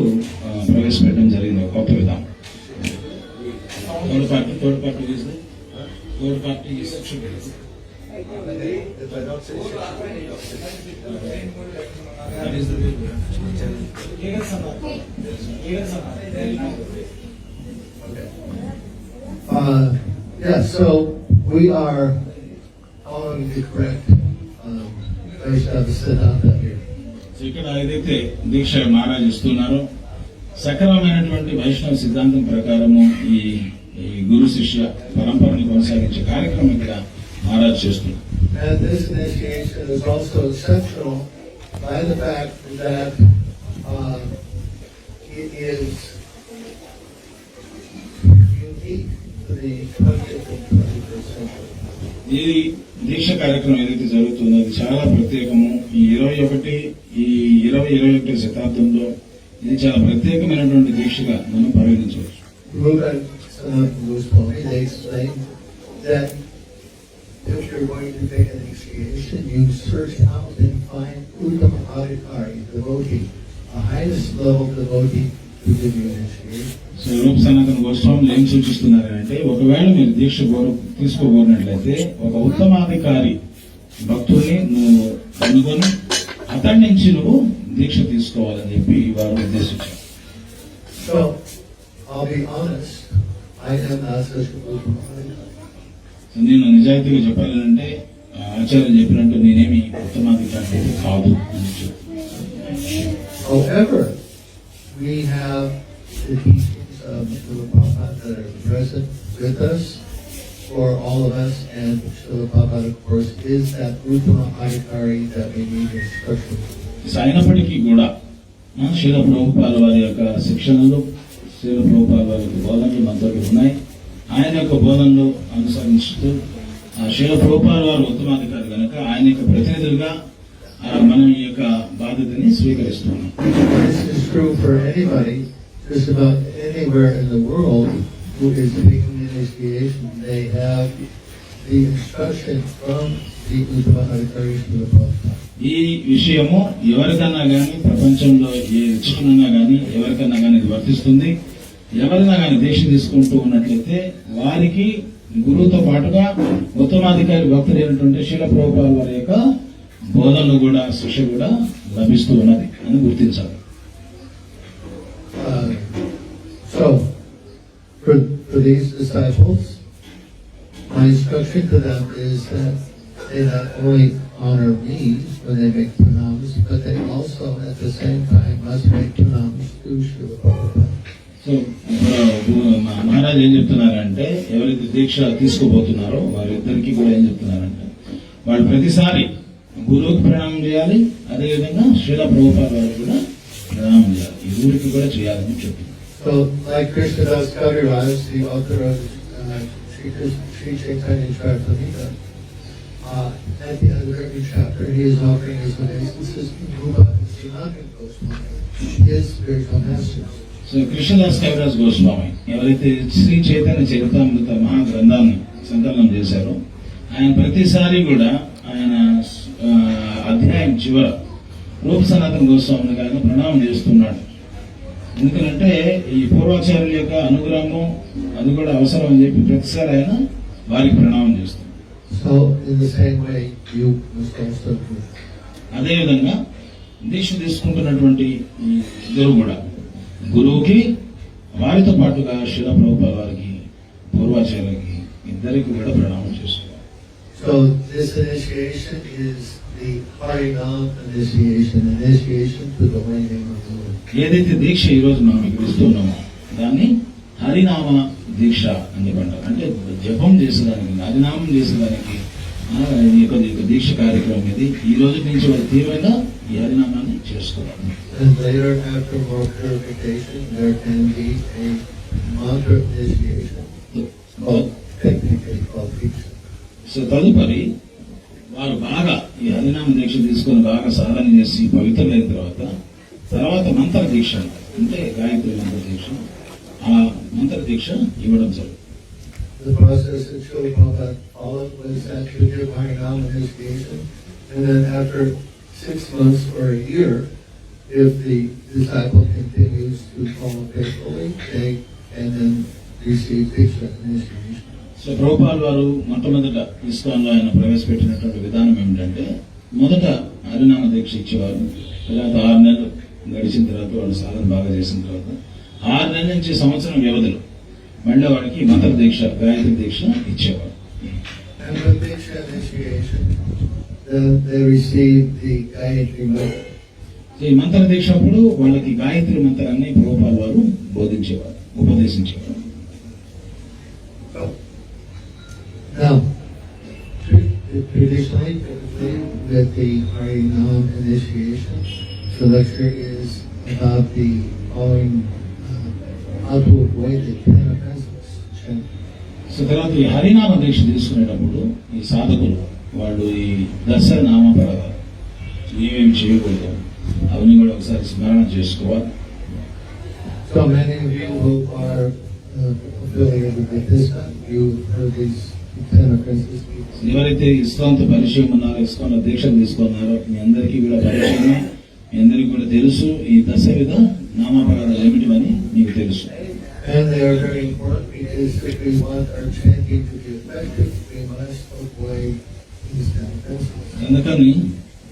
ప్రవేశపెట్టడం జరిగింది ఒక కొత్త విధానం. థర్డ్ పార్టీ శిక్షక గురువు. If I don't say so. That is the big one. Yeah, so we are following the correct Vaishnava Siddhanta here. So ఇక్కడ ఏదైతే దీక్ష మహారాజ్ ఇస్తున్నారో సక్రమమైనటువంటి వైష్ణవ సిద్ధాంతం ప్రకారము ఈ గురు శిష్య పరంపరని కొనసాగించే కార్యక్రమం ఇక్కడ మహారాజ్ చేస్తున్నారు. And this initiation is also exceptional by the fact that it is unique to the 20th and 21st century. ఈ దీక్ష కార్యక్రమం ఏదైతే జరుగుతుందో అది చాలా ప్రత్యేకము. ఈ 20-21 శతాబ్దంలో ఇది చాలా ప్రత్యేకమైనటువంటి దీక్షగా మనం పరిగణించవచ్చు. Rupa Sanatana Goswami, they explain that if you're going to take an initiation, you search out and find Uttama Adhikari, devotee, a highest level devotee to give you initiation. So Roop Sanatana గోస్వాములు ఏం సూచిస్తున్నారంటే ఒకవేళ మీరు దీక్ష తీసుకోబోనట్లయితే ఒక ఉత్తమాధికారి భక్తుల్ని నువ్వు కనుగొని అతడి నుంచి నువ్వు దీక్ష తీసుకోవాలని చెప్పి వారు ఉద్దేశించారు. So, I'll be honest, I am not such a Uttama Adhikari. నేను నిజాయితీగా చెప్పాలంటే ఆచార్య చెప్పినట్టు నేనేమి ఉత్తమాధికారి కాదు అని చెప్తాను. However, we have the teachings of Srila Prabhupada that are present with us for all of us, and Srila Prabhupada, of course, is that Uttama Adhikari that we need instruction. అయినప్పటికీ కూడా శ్రీల ప్రభుపాల వారి యొక్క శిక్షణలు, శ్రీల ప్రభుపాల వారి యొక్క బోధనలు మన దగ్గర ఉన్నాయి. ఆయన యొక్క బోధనలు అనుసరిస్తూ శ్రీల ప్రభుపాల వారు ఉత్తమాధికారి కనుక ఆయన యొక్క ప్రతినిధులుగా మనం ఈ యొక్క బాధ్యతని స్వీకరిస్తున్నాం. This is true for anybody, just about anywhere in the world who is taking initiation. They have the instruction from the Uttaraধিకారి Srila Prabhupada. ఈ విషయము ఎవరికన్నా కానీ ప్రపంచంలో ఏ ఇచ్చుకున్నా కానీ ఎవరికన్నా కానీ ఇది వర్తిస్తుంది. ఎవరైనా కానీ దీక్ష తీసుకుంటూ ఉన్నట్లయితే వారికి గురువుతో పాటుగా ఉత్తమాధికారి భక్తులైనటువంటి శ్రీల ప్రభుపాద వారి యొక్క బోధనలు కూడా శిక్ష కూడా లభిస్తూ ఉన్నది అని గుర్తించాలి. So, for these disciples, my instruction to them is that they not only honor me when they make pranams, but they also at the same time must make pranams to Srila Prabhupada. So Maharaj ఏం చెప్తున్నారంటే ఎవరైతే దీక్ష తీసుకోబోతున్నారో వారిద్దరికి కూడా ఏం చెప్తున్నారంటే వాళ్ళు ప్రతిసారి గురువుకి ప్రణామం చేయాలి, అదేవిధంగా శ్రీల ప్రభుపాద వారికి కూడా ప్రణామం చేయాలి. ఈ ఊరికి కూడా చేయాలని చెప్తున్నారు. So, like Krishnadas Kaviraj, the author of Sri Chaitanya Charitamrita, at the end of every chapter, he is offering his obeisances to Rupa and Sanatana Goswami, his spiritual masters. So Krishnadas Kaviraj Goswami ఎవరైతే శ్రీ చైతన్య చరితామృత మహా గ్రంథాన్ని సంకలనం చేశారో ఆయన ప్రతిసారి కూడా ఆయన అధ్యాయం చివర రూప సనాతన గోస్వామిని గారిని ప్రణామం చేస్తున్నాడు. ఎందుకంటే ఈ పూర్వాచార్యుల యొక్క అనుగ్రహము అది కూడా అవసరం అని చెప్పి ప్రతిసారి ఆయన వారికి ప్రణామం చేస్తున్నాడు. So, in the same way, you must also do. అదేవిధంగా దీక్ష తీసుకుంటున్నటువంటి ఈ ఇద్దరు కూడా గురువుకి వారితో పాటుగా శ్రీల ప్రభుపాద వారికి పూర్వాచార్యులకి ఇద్దరికి కూడా ప్రణామం చేస్తున్నారు. So, this initiation is the Harinam initiation to the holy name of the Lord. ఏదైతే దీక్ష ఈ రోజు మనం ఇక్కడ ఇస్తున్నామో దాన్ని హరినామ దీక్ష అని చెప్పంటారు. అంటే జపం చేసేదానికి హరినామం చేసేదానికి ఈ యొక్క దీక్ష కార్యక్రమం ఇది. ఈ రోజు నుంచి వారు తీవ్రంగా ఈ హరినామాన్ని చేసుకోవాలి. And later, after more purification, there can be a mantra initiation, technically called Diksha. So తదుపరి వారు బాగా ఈ హరినామ దీక్ష తీసుకొని బాగా సాధన చేసి పవిత్రులైన తర్వాత మంత్ర దీక్ష అంటే గాయత్రి మంత్ర దీక్ష, ఆ మంత్ర దీక్ష ఇవ్వడం జరుగుతుంది. The process that Srila Prabhupada followed was that you give Harinam initiation, and then after 6 months or a year, if the disciple continues to follow faithfully, they and then receive Diksha initiation. So Prabhupal వారు మొట్టమొదట ఇస్కాన్లో ఆయన ప్రవేశపెట్టినటువంటి విధానం ఏమిటంటే మొదట హరినామ దీక్ష ఇచ్చేవారు. తర్వాత 6 నెలలు గడిచిన తర్వాత వాళ్ళు సాధన బాగా చేసిన తర్వాత 6 నెలల నుంచి సంవత్సరం వ్యవధిలో మళ్ళీ వాడికి మంత్ర దీక్ష గాయత్రి దీక్ష ఇచ్చేవారు. And with Diksha initiation, then they receive the Gayatri mantra. ఈ మంత్ర దీక్ష అప్పుడు వాళ్ళకి గాయత్రి మంత్రాన్ని ప్రభుపాల్ వారు బోధించేవారు, ఉపదేశించేవారు. Now, traditionally, with the Harinam initiation, the lecture is about the following, how to avoid the 10 offenses. So తర్వాత ఈ హరినామ దీక్ష తీసుకునేటప్పుడు ఈ సాధకులు వాళ్ళు ఈ దశ నామపరాలు ఏమేమి చేయకూడదు అవన్నీ కూడా ఒకసారి స్మరణ చేసుకోవాలి. So many of you who are affiliated with this, you've heard these 10 offenses. ఎవరైతే ఇస్కాన్తో పరిచయం ఉన్నారో, ఇస్కాన్లో దీక్ష తీసుకున్నారో మీ అందరికీ కూడా పరిచయమే, మీ అందరికీ కూడా తెలుసు ఈ దశవిధ నామపరాలు ఏమిటివని మీకు తెలుసు. And they are very important because if we want our chanting to be effective, we must avoid these 10 offenses. అందుకని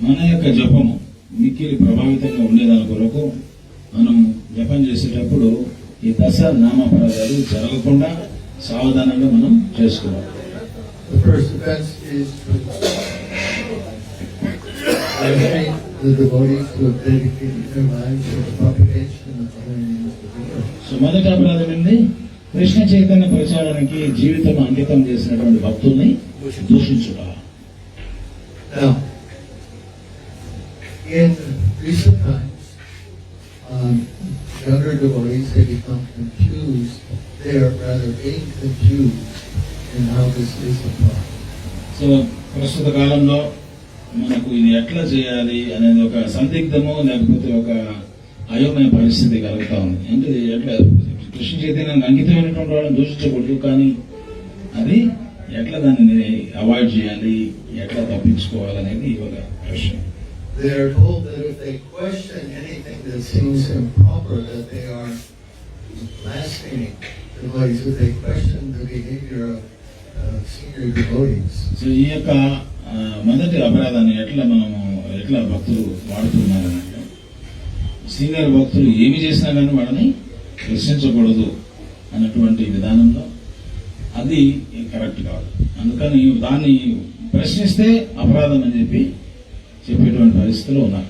మన యొక్క జపము మిక్కిలి ప్రభావితంగా ఉండేదాని కొరకు మనం జపం చేసేటప్పుడు ఈ దశ నామపరాలు జరగకుండా సావధానంగా మనం చేసుకోవాలి. The first offense is allowing the devotees to have dedicated their lives to the propagation of the holy names of the Lord. So మొదటి అపరాధం ఏంటి? కృష్ణ చైతన్య ప్రచారానికి జీవితం అంకితం చేసినటువంటి భక్తుల్ని దూషించుట. Now, in recent times, younger devotees have become confused. They are rather being confused in how this is applied. So ప్రస్తుత కాలంలో మనకు ఇది ఎట్లా చేయాలి అనేది ఒక సందిగ్ధము లేకపోతే ఒక అయోమయ పరిస్థితి కలుగుతా ఉంది. అంటే ఎట్లా కృష్ణ చైతన్యానికి అంకితమైనటువంటి వాళ్ళని దూషించకూడదు, కానీ అది ఎట్లా దానిని అవాయిడ్ చేయాలి, ఎట్లా తప్పించుకోవాలనేది ఒక ప్రశ్న. They are told that if they question anything that seems improper, that they are blaspheming devotees. If they question the behavior of senior devotees. So ఈ యొక్క మొదటి అపరాధాన్ని ఎట్లా భక్తులు వాడుతున్నారంటే, సీనియర్ భక్తులు ఏమి చేసినా కానీ వాళ్ళని ప్రశ్నించకూడదు అన్నటువంటి విధానంలో అది కరెక్ట్ కాదు. అందుకని దాన్ని ప్రశ్నిస్తే అపరాధం అని చెప్పేటువంటి పరిస్థితులు ఉన్నారు.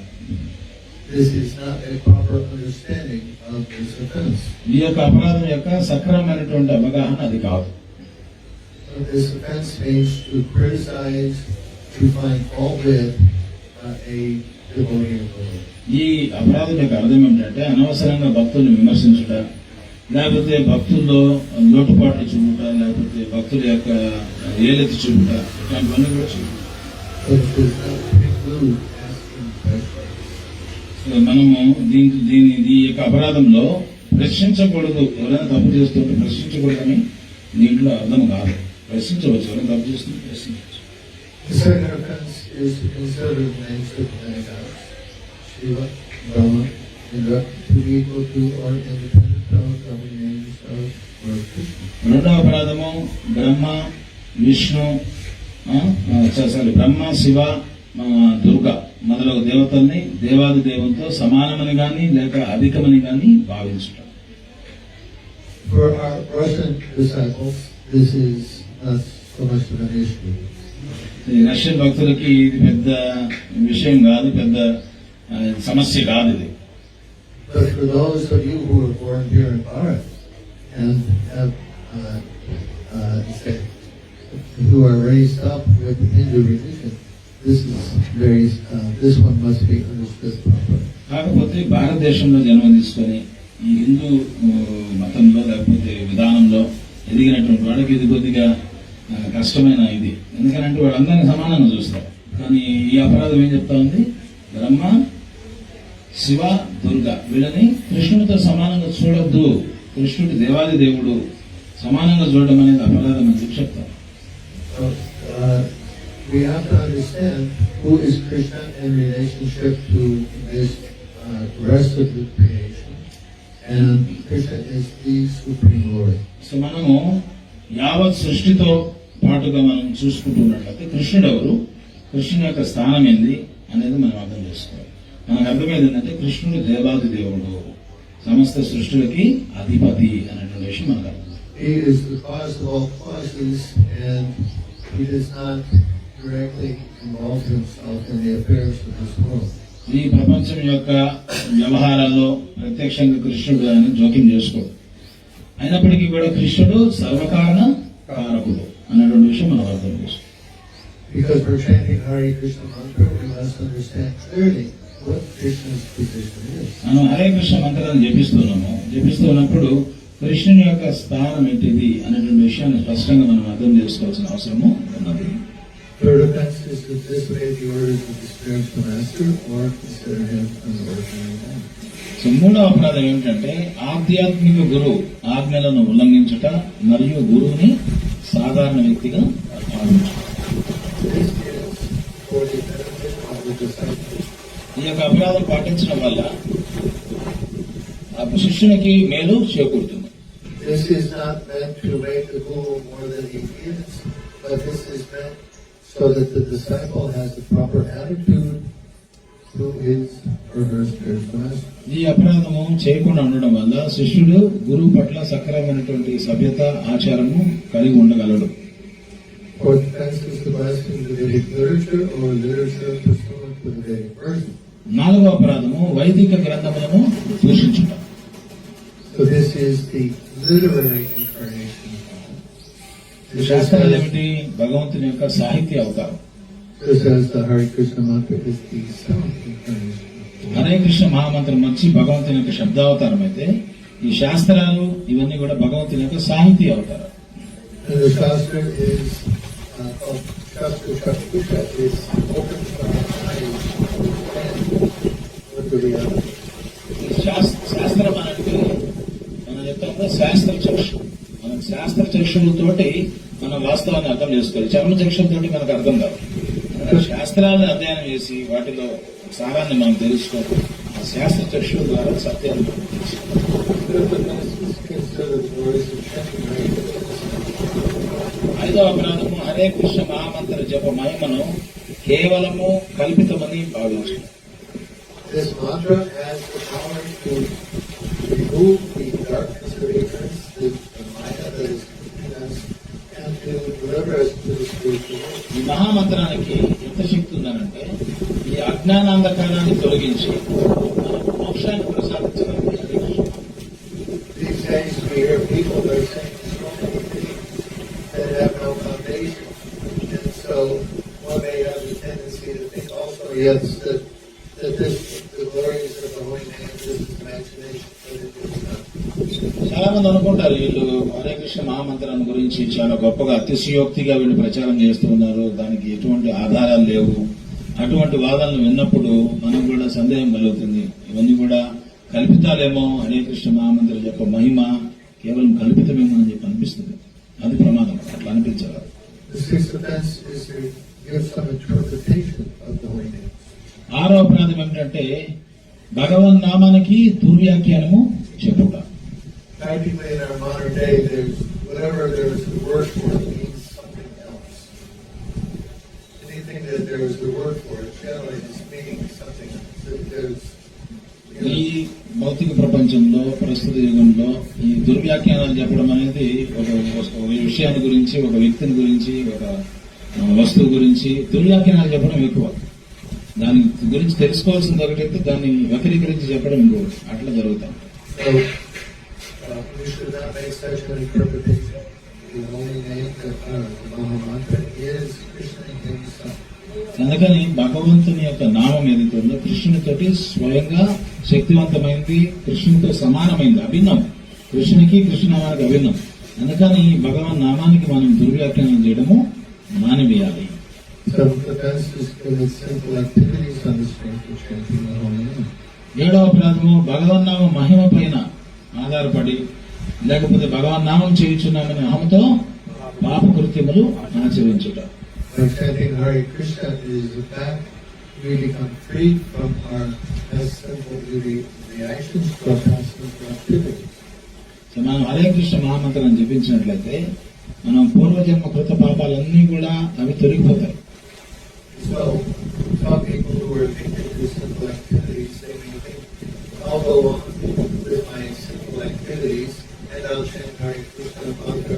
This is not a proper understanding of this offense. ఈ యొక్క అపరాధం యొక్క సక్రమమైనటువంటి అవగాహన అది కాదు. This offense means to criticize, to find fault with a devotee of the Lord. ఈ అపరాధం యొక్క అర్థం ఏమిటంటే అనవసరంగా భక్తుల్ని విమర్శించుట, లేకపోతే భక్తుల్లో లోటుపాట్లు చూపుట, లేకపోతే భక్తుల యొక్క ఏలెత్తి చూపుట, ఇట్లాంటివన్నీ కూడా చూపుట. But it does not preclude asking questions. మనము ఈ యొక్క అపరాధంలో ప్రశ్నించకూడదు. ఎవరైనా తప్పు చేస్తుంటే ప్రశ్నించకూడదని దీంట్లో అర్థం కాదు. ప్రశ్నించవచ్చు, ఎవరైనా తప్పు చేస్తుంటే ప్రశ్నించవచ్చు. The second offense is to consider the names of many gods, Shiva, Brahma, Indra, to be equal to or independent of the names of Lord Krishna. రెండవ అపరాధము బ్రహ్మ, విష్ణు, బ్రహ్మ, శివ, దుర్గా మొదలగు దేవతల్ని దేవాది దేవునితో సమానమని గాని లేక అధికమని గాని భావించుట. For our Russian disciples, this is not so much of an issue. ఈ రష్యన్ భక్తులకి ఇది పెద్ద విషయం కాదు, పెద్ద సమస్య కాదు ఇది. But for those of you who are born here in Bharat and have, say, who are raised up with Hindu religion, this one must be understood properly. కాకపోతే భారతదేశంలో జన్మ తీసుకొని ఈ హిందూ మతంలో లేకపోతే విధానంలో ఎదిగినటువంటి వాళ్ళకి ఇది కొద్దిగా కష్టమైన ఇది. ఎందుకంటే వాళ్ళందరినీ సమానంగా చూస్తారు. కానీ ఈ అపరాధం ఏం చెప్తా ఉంది, బ్రహ్మ, శివ, దుర్గా వీళ్ళని కృష్ణుడితో సమానంగా చూడొద్దు, కృష్ణుడి దేవాది దేవుడు, సమానంగా చూడడం అనేది అపరాధం అని చెప్పి చెప్తారు. We have to understand who is Krishna in relationship to this rest of the creation, and Krishna is the supreme Lord. So మనము యావత్ సృష్టితో పాటుగా మనం చూసుకుంటున్నట్లయితే కృష్ణుడు ఎవరు, కృష్ణుని యొక్క స్థానం ఏంది అనేది మనం అర్థం చేసుకోవాలి. మనకు అర్థమైంది ఏంటంటే కృష్ణుడు దేవాది దేవుడు, సమస్త సృష్టిలకి అధిపతి అనేటువంటి విషయం మనకు అర్థం. He is the cause of all causes, and he does not directly involve himself in the affairs of this world. ఈ ప్రపంచం యొక్క వ్యవహారాల్లో ప్రత్యక్షంగా కృష్ణుడు ఆయన జోక్యం చేసుకోడు. అయినప్పటికీ కూడా కృష్ణుడు సర్వకారణ కారకుడు అనేటువంటి విషయం మనం అర్థం చేసుకోవాలి. Because we're chanting Hare Krishna mantra, we must understand clearly what Krishna's position is. మనం హరే కృష్ణ మంత్రాన్ని జపిస్తున్నప్పుడు కృష్ణుని యొక్క స్థానం ఏంటిది అనేటువంటి విషయాన్ని స్పష్టంగా మనం అర్థం చేసుకోవాల్సిన అవసరము ఉన్నది. Third offense is to disobey the orders of the spiritual master or consider him an ordinary man. So మూడవ అపరాధం ఏమిటంటే ఆధ్యాత్మిక గురువు ఆజ్ఞలను ఉల్లంఘించుట మరియు గురువుని సాధారణ వ్యక్తిగా భావించుట. This is for the benefit of the disciples. ఈ యొక్క అపరాధం పాటించడం వల్ల ఆ శిష్యునికి మేలు చేకూరుతుంది. This is not meant to make the guru more than he is, but this is meant so that the disciple has the proper attitude to his or her spiritual master. ఈ అపరాధము చేయకుండా ఉండడం వల్ల శిష్యుడు గురువు పట్ల సక్రమైనటువంటి సభ్యత ఆచారము కలిగి ఉండగలడు. Fourth offense is to blaspheme the Vedic literature or literature pursuant to the Vedic version. నాలుగవ అపరాధము వైదిక గ్రంథములను దూషించుట. So this is the literary incarnation of God. శాస్త్రాలు ఏమిటి? భగవంతుని యొక్క సాహిత్య అవతారం. Just as the Hare Krishna mantra is the sound incarnation of God. Hare Krishna మహామంత్రం వచ్చి భగవంతుని యొక్క శబ్దావతారం అయితే ఈ శాస్త్రాలు ఇవన్నీ కూడా భగవంతుని యొక్క సాహిత్య అవతారం. And the Shastra is called Shastra Shastra. It's open from the eyes what the reality. శాస్త్రం అంటే మనం చెప్తాం శాస్త్ర చక్షు. మనం శాస్త్ర చక్షులతోటి మనం వాస్తవాన్ని అర్థం చేసుకోవాలి. చర్మచక్షులతో మనకు అర్థం కాదు. మన శాస్త్రాలను అధ్యయనం చేసి వాటిలో సారాన్ని మనం తెలుసుకోవాలి. ఆ శాస్త్ర చక్షుల ద్వారా సత్యాన్ని మనం తెలుసుకోవాలి. Consider the words of chanting Hare Krishna. ఐదవ అపరాధము హరే కృష్ణ మహామంత్ర జప మహిమను కేవలము కల్పితమని భావించడం. This mantra has the power to remove the darkness of ignorance, the Maya that is keeping us, and to deliver us to the spiritual world. ఈ మహామంత్రానికి ఎంత శక్తి ఉందనంటే ఈ అజ్ఞానాంధకారాన్ని తొలగించి మనకు మోక్షాన్ని ప్రసాదించడానికి Hare Krishna. These days we hear people that are saying so many things that have no foundation, and so one may have the tendency to think also, yes, that this, the glories of the holy name, this is imagination, but it is not. చాలా మంది అనుకుంటారు వీళ్ళు హరే కృష్ణ మహామంత్రాన్ని గురించి చాలా గొప్పగా అతిశయోక్తిగా వీళ్ళు ప్రచారం చేస్తూ ఉన్నారు, దానికి ఎటువంటి ఆధారాలు లేవు. అటువంటి వాదనలు విన్నప్పుడు మనం కూడా సందేహం కలుగుతుంది. ఇవన్నీ కూడా కల్పితాలేమో, హరే కృష్ణ మహామంత్ర యొక్క మహిమ కేవలం కల్పితమేమో అని చెప్పి అనిపిస్తుంది. అది ప్రమాదం, అట్లా అనిపించాలి. The sixth offense is to give some interpretation of the holy name. ఆరో అపరాధం ఏమిటంటే భగవన్ నామానికి దుర్వ్యాఖ్యానము చెప్పుట. Practically in our modern day, there's whatever there's the word for it means something else. Anything that there is the word for it generally is meaning something that there's. ఈ భౌతిక ప్రపంచంలో ప్రస్తుత యుగంలో ఈ దుర్వ్యాఖ్యానాలు చెప్పడం అనేది ఒక విషయాన్ని గురించి, ఒక వ్యక్తిని గురించి, ఒక వస్తువు గురించి దుర్వ్యాఖ్యానాలు చెప్పడం ఎక్కువ. దాని గురించి తెలుసుకోవాల్సింది ఒకటైతే దాన్ని వక్రీకరించి చెప్పడం ఇంకొకటి, అట్లా జరుగుతాం. So, we should not make such an interpretation. The only name that the Maha Mantra is Krishna himself. అందుకని భగవంతుని యొక్క నామం ఏదైతే ఉందో కృష్ణునితోటి స్వయంగా శక్తివంతమైంది, కృష్ణునితో సమానమైంది, అభిన్నం. కృష్ణునికి కృష్ణనామానికి అభిన్నం. అందుకని భగవాన్ నామానికి మనం దుర్వ్యాఖ్యానం చేయడము మానివేయాలి. Seventh offense is commit sinful activities on the strength of chanting the holy name. ఏడవ అపరాధము భగవన్నామ మహిమ పైన ఆధారపడి లేకపోతే భగవన్ నామం చేయుచున్నామని అహంతో పాప కృత్యములు ఆచరించుట. By chanting Hare Krishna is the fact we become freed from our past sinful duty reactions to our past sinful activities. So మనం హరే కృష్ణ మహామంత్రం జపించినట్లయితే మనం పూర్వజన్మ కృత పాపాలన్నీ కూడా అవి తొలగిపోతాయి. So, some people who are addicted to sinful activities, they may think, I'll go on with my sinful activities and I'll chant Hare Krishna mantra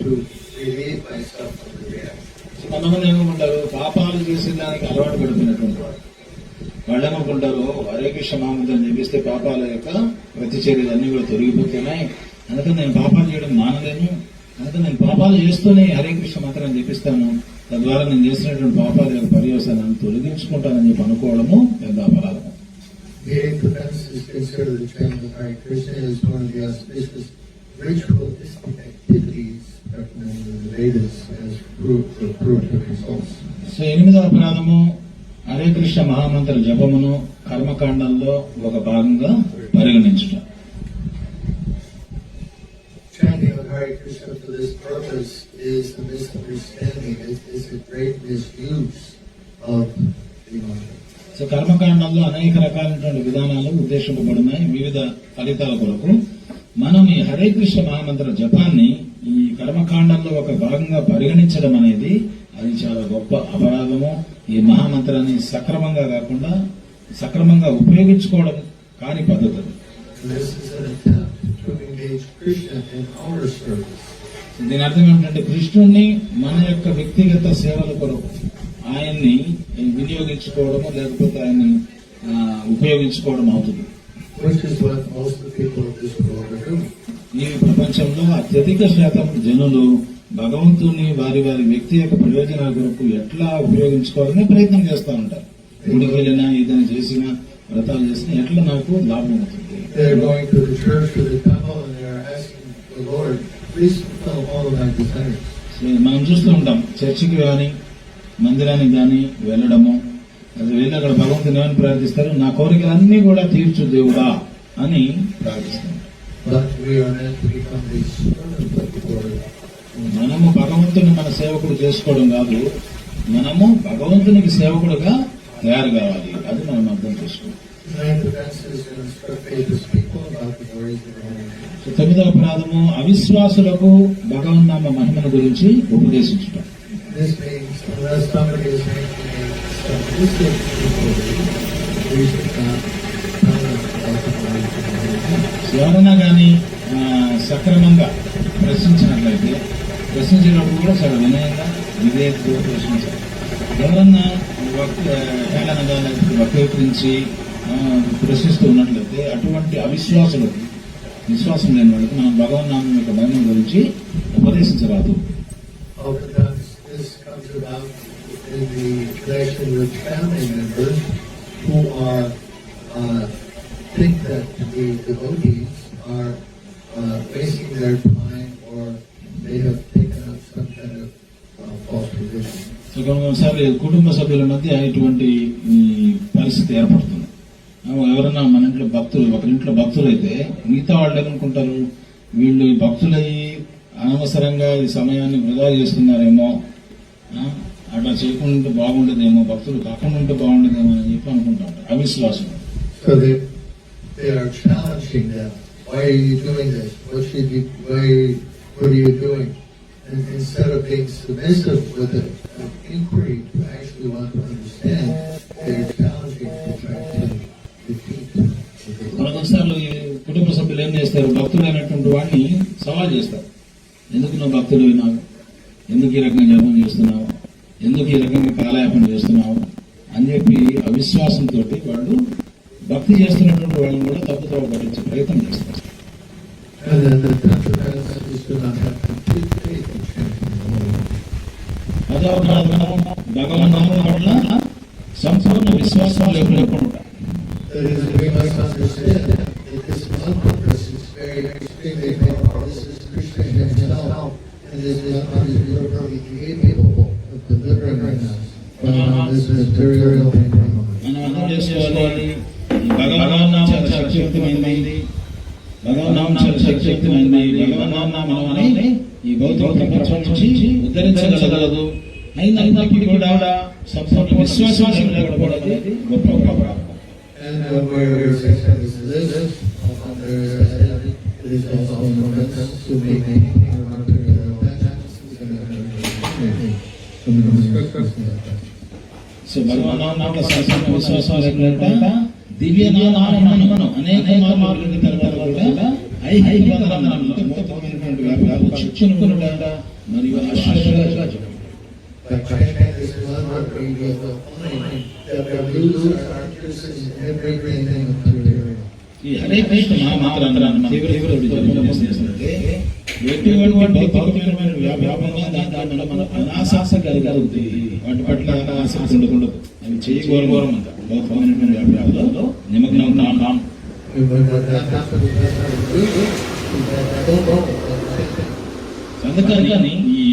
to relieve myself from the reaction. So కొంతమంది ఏమనుకుంటారు, పాపాలు చేసే దానికి అలవాటు పడిపోయినటువంటి వాళ్ళు ఏమనుకుంటారు, హరే కృష్ణ మహామంత్రం జపిస్తే పాపాల యొక్క ప్రతిచర్యలు అన్ని కూడా తొలగిపోతున్నాయి, అందుకని నేను పాపాలు చేయడం మానలేను, అందుకని నేను పాపాలు చేస్తూనే హరే కృష్ణ మంత్రాన్ని జపిస్తాను, తద్వారా నేను చేసినటువంటి పాపాల యొక్క పర్యవసానాన్ని తొలగించుకుంటానని చెప్పి అనుకోవడము పెద్ద అపరాధం. The eighth offense is considered the chanting of Hare Krishna is one of the auspicious ritualistic activities recommended in the Vedas as fruitive results. So ఎనిమిదవ అపరాధము హరే కృష్ణ మహామంత్ర జపమును కర్మకాండంలో ఒక భాగంగా పరిగణించుట. Chanting of Hare Krishna for this purpose is a misunderstanding. It is a great misuse of the mantra. So కర్మకాండంలో అనేక రకాలైనటువంటి విధానాలు ఉద్దేశింపబడినాయి వివిధ ఫలితాల కొరకు. మనం ఈ హరే కృష్ణ మహామంత్ర జపాన్ని ఈ కర్మకాండంలో ఒక భాగంగా పరిగణించడం అనేది అది చాలా గొప్ప అపరాధము. ఈ మహామంత్రాన్ని సక్రమంగా కాకుండా సక్రమంగా ఉపయోగించుకోవడం కాని పద్ధతి. This is an attempt to engage Krishna in our service. దీని అర్థం ఏమిటంటే కృష్ణుణ్ణి మన యొక్క వ్యక్తిగత సేవల కొరకు ఆయన్ని వినియోగించుకోవడము లేకపోతే ఆయన్ని ఉపయోగించుకోవడం అవుతుంది. Which is what most of the people of this world are doing. ఈ ప్రపంచంలో అత్యధిక శాతం జనులు భగవంతుని వారి వారి వ్యక్తి యొక్క ప్రయోజనాల కొరకు ఎట్లా ఉపయోగించుకోవాలని ప్రయత్నం చేస్తూ ఉంటారు. గుడికి వెళ్ళినా ఏదైనా చేసినా వ్రతాలు చేసినా ఎట్లా నాకు లాభం అవుతుంది. They are going to the church or the temple and they are asking the Lord, please fulfill all of my desires. మనం చూస్తూ ఉంటాం చర్చికి కానీ మందిరానికి కానీ వెళ్ళడము, అది వెళ్ళి అక్కడ భగవంతుని ఏమని ప్రార్థిస్తారు, నా కోరికలన్నీ కూడా తీర్చు దేవుడా అని ప్రార్థిస్తారు. But we are meant to become the servants of the Lord మనము భగవంతుని మన సేవకుడు చేసుకోవడం కాదు, మనము భగవంతునికి సేవకుడుగా తయారు కావాలి. అది మనం అర్థం చేసుకోవాలి. Ninth offense is to instruct faithless people about the glories of the Holy Name. So 9వ అపరాధము అవిశ్వాసులకు భగవన్నామ మహిమను గురించి ఉపదేశించుట. This means unless somebody is making a submissive inquiry, we should not comment about the glories of the Holy Name. ఎవరైనా కానీ సక్రమంగా ప్రశ్నించినట్లయితే ప్రశ్నించినప్పుడు కూడా చాలా వినయంగా విధేయతతో ప్రశ్నించాలి. ఎవరన్నా హేళనగా లేకపోతే వక్రీకరించి ప్రశ్నిస్తూ ఉన్నట్లయితే అటువంటి అవిశ్వాసులకు, విశ్వాసం లేని వాళ్ళకి మనం భగవన్నామం యొక్క మహిమ గురించి ఉపదేశించరాదు. Oftentimes this comes about in the connection with family members who are think that the devotees are wasting their time or they have taken up some kind of false position. So కొన్నిసార్లు కుటుంబ సభ్యుల మధ్య ఇటువంటి పరిస్థితి ఏర్పడుతుంది. ఎవరన్నా మన ఇంట్లో భక్తులు, ఒకరింట్లో భక్తులు అయితే మిగతా వాళ్ళు ఏమనుకుంటారు, వీళ్ళు భక్తులయ్యి అనవసరంగా ఈ సమయాన్ని వృధా చేస్తున్నారేమో, అట్లా చేయకుండా బాగుండదేమో, భక్తులు కాకుండా ఉంటే బాగుండదేమో అని చెప్పి అనుకుంటా ఉంటారు అవిశ్వాసం. So they are challenging them. Why are you doing this? What are you doing? And instead of being submissive with an inquiry to actually want to understand, they are challenging to try to defeat them. కొన్నిసార్లు ఈ కుటుంబ సభ్యులు ఏం చేస్తారు, భక్తులైనటువంటి వాడిని సవాల్ చేస్తారు. ఎందుకు నువ్వు భక్తులు విన్నావు, ఎందుకు ఈ రకంగా జపం చేస్తున్నావు, ఎందుకు ఈ రకంగా కాలయాపన చేస్తున్నావు అని చెప్పి అవిశ్వాసంతో వాళ్ళు భక్తి చేస్తున్నటువంటి వాళ్ళని కూడా తప్పుతో పట్టించే ప్రయత్నం చేస్తారు. And then the consequence is to not have complete faith in chanting the Holy Name. భగవన్నామం పట్ల సంపూర్ణ విశ్వాసం లేకుండా That is, we must understand that this one purpose is very extremely powerful. This is Krishna himself, and this is not really capable of delivering us from this material environment. మనం అర్థం చేసుకోవాలి, భగవన్నామం చాలా శక్తివంతమైనది, భగవన్నామం చాలా శక్తివంతమైనది. భగవన్నామం మనల్ని ఈ భౌతిక ప్రపంచం నుంచి ఉద్ధరించగలదు. అయినప్పటికీ కూడా సంపూర్ణ విశ్వాసం లేకపోవడం అనేది గొప్ప అపరాధం. And where we are saying this often there is said it is also an offense to make anything or material attachments to the so భగవన్నామం సంపూర్ణ విశ్వాసం లేకుండా దివ్య నామమును అనేక మార్గాలు తర్వాత కూడా ఐహిక బంధనాలను మోతమైనటువంటి వ్యాపారాలు చిక్కుకున్నట మరియు అశ్రద్ధగా చెప్పారు. By chanting this one we will find that we lose our interest in everything material. ఈ హరే కృష్ణ మహామంత్రాన్ని మనం తీవ్రతతో జపం చేస్తుంటే ఎటువంటి భౌతికమైన వ్యాపారంగా దాంట్లో మన అనాశాస కలుగుతుంది. వాటి పట్ల ఆసక్తి ఉండకూడదు. అవి చేయగోరం అంట భౌతికమైనటువంటి వ్యాపారాల్లో నిమగ్నం ఉన్నాం. We will not happen to us to do it. అందుకని ఈ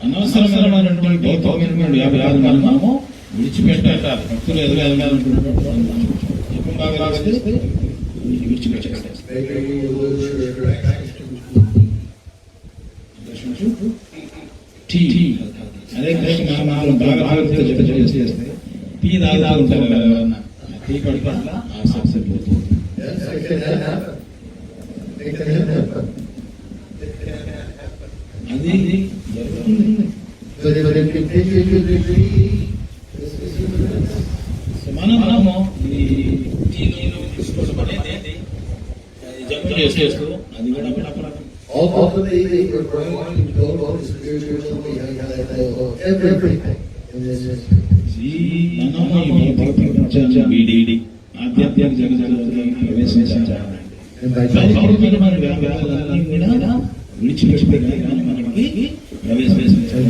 అనవసరమైనటువంటి భౌతికమైనటువంటి వ్యాపారాలను మనము విడిచిపెట్టాలి. భక్తులు ఎదురు బాగా రాస్తే విడిచిపెట్టాలి. Maybe you lose your direction. టీ అదే కృష్ణ మనం బాగా ఆలోచన చేస్తే టీ తాగుతారు ఎవరన్నా, టీ పట్ల ఆసక్తి పోతుంది. Yes, it can happen. It can happen. అది జరుగుతుంది. But if you continue to repeat, this is the difference. మనము ఈ టీలో తీసుకోవడం అనేది జపం చేస్తూ అది కూడా అపరాధం. Ultimately, we're going to go on spiritually and everything in this history. మనము ఈ భౌతిక ప్రపంచాన్ని వీడి ఆధ్యాత్మిక జగత్తులోకి ప్రవేశించాలి. And by భౌతికమైన వ్యాపారాలన్నీ కూడా విడిచిపెట్టాలి కానీ మనకి ప్రవేశించాలి.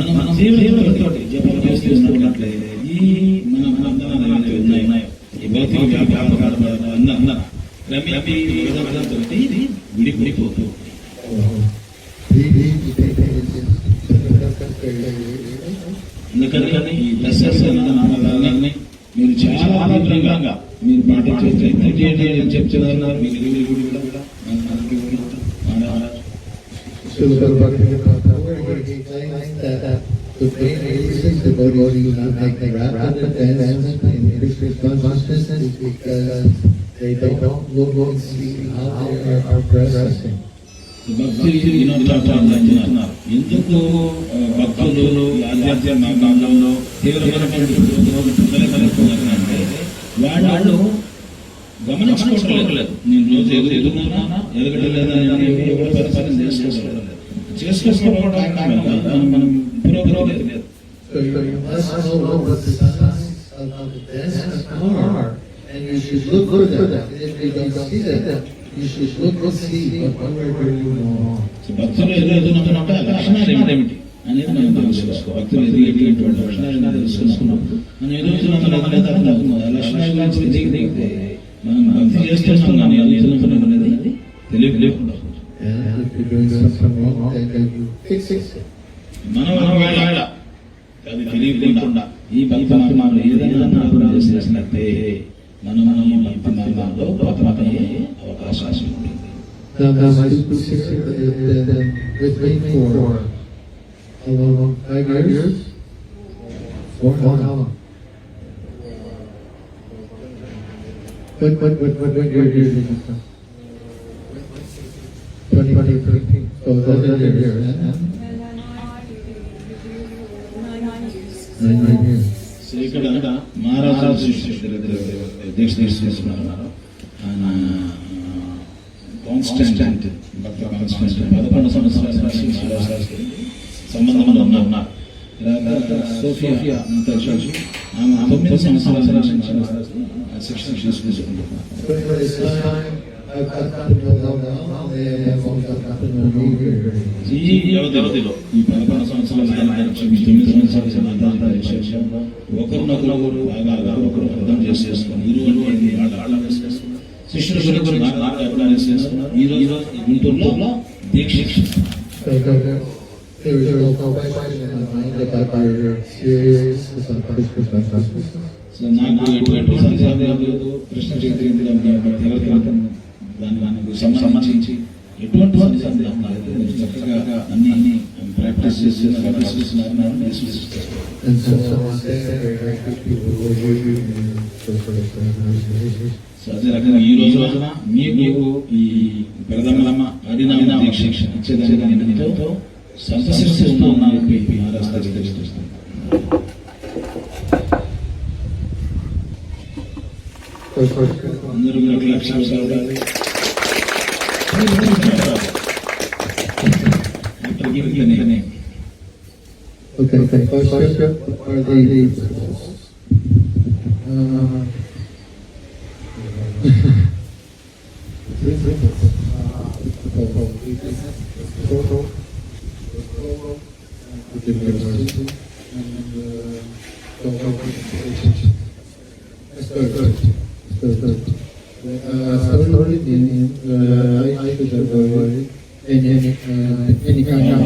మనం జీవితంతో జపం చేస్తూ ఉన్నట్లయితే ఈ మన బంధనాలు ఏవైతే ఉన్నాయో ఈ భౌతిక వ్యాపారాలు అన్న క్రమేపీ విధానంతో విడిపోతూ అందుకని ఈ దశ నామాలని మీరు చాలా తీవ్రంగా మీరు పాటించే చెప్తున్నారు మీకు ఇది కూడా మనకి కూడా So he claims that the main reason the devotees do not make rapid advancement in Krishna's consciousness is because they don't look and see how they are progressing. భక్తులు అంటున్నారు ఎందుకు భక్తులు ఆధ్యాత్మిక మార్గంలో తీవ్రమైనటువంటి అంటే వాళ్ళు గమనించుకోవట్లేదు. నేను రోజు ఎదుగుతున్నానా ఎదగట్లేదా పరిస్థితి చేసుకోవడం కారణం మనం పురోగతి లేదు. So you must know what the signs of the advancement are, and you should look for them. If you don't see them, you should look and see what are you wrong. భక్తులు ఎదుగుతున్నప్పుడు ఆ లక్షణాలు ఏమిటి అనేది మనం తెలుసుకోవాలి. భక్తులు ఎదిగేటువంటి లక్షణాలు తెలుసుకున్నాం. మనం ఎదుగుతున్నాం లక్షణాల గురించి దిగితే మనం భక్తి చేస్తున్నాం ఎదుగుతున్నాం అనేది తెలియకుండా. And if you're doing something wrong, then you fix it. మనం ఒకవేళ అది తెలియకుండా ఈ భక్తి మార్గంలో ఏదైనా అభివృద్ధి చేసినట్టే మనం ఈ భక్తి మార్గంలో పతనమయ్యే అవకాశం ఉంటుంది. Now my sister has been with me for how long? 5 years? How long? What year did you come? 2013. So that's a year, huh? 9 years. So ఇక్కడ మహారాజు దీక్ష తీసుకున్నారు. ఆయన కాన్స్టెంట్ భక్త కాన్స్టెంట్ 11 సంవత్సరాల నుంచి మహారాజుకి సంబంధంలో ఉన్నారు. సోఫియా చర్చి ఆమె 9 సంవత్సరాల నుంచి మహారాజుకి శిక్షణ తీసుకుంటున్నారు. So anyway, this time I've got to know now, they have also got to know me here. ఈ వ్యవధిలో ఈ 11 సంవత్సరాల నుంచి 9 సంవత్సరాల విశేషంలో ఒకరినొకరు బాగా ఒకరు అర్థం చేసుకొని ఇరువురు వాళ్ళ శిష్యుల గురించి బాగా అర్థం చేసుకున్నారు. ఈ రోజు గుంటూరులో దీక్ష. So there is no question in my mind about your seriousness of Krishna's consciousness. So నాకు ఎటువంటి సందేహం లేదు. కృష్ణ చైతన్యం దానికి సంబంధించి ఎటువంటి సందేహం లేదు. మీరు చక్కగా అన్ని ప్రాక్టీస్ చేస్తున్నారు. And so I say very good people will hear you for the so అదే రకంగా ఈ రోజున మీకు ఈ ప్రథమ హరినామ దీక్ష ఇచ్చేదానికి నేను ఎంతో సంతసిస్తూ ఉన్నాను. మహారాష్ట్ర తెలుస్తున్నాను. అందరూ కూడా లక్ష్యాలు సాగాలి. Okay, first are the any kind of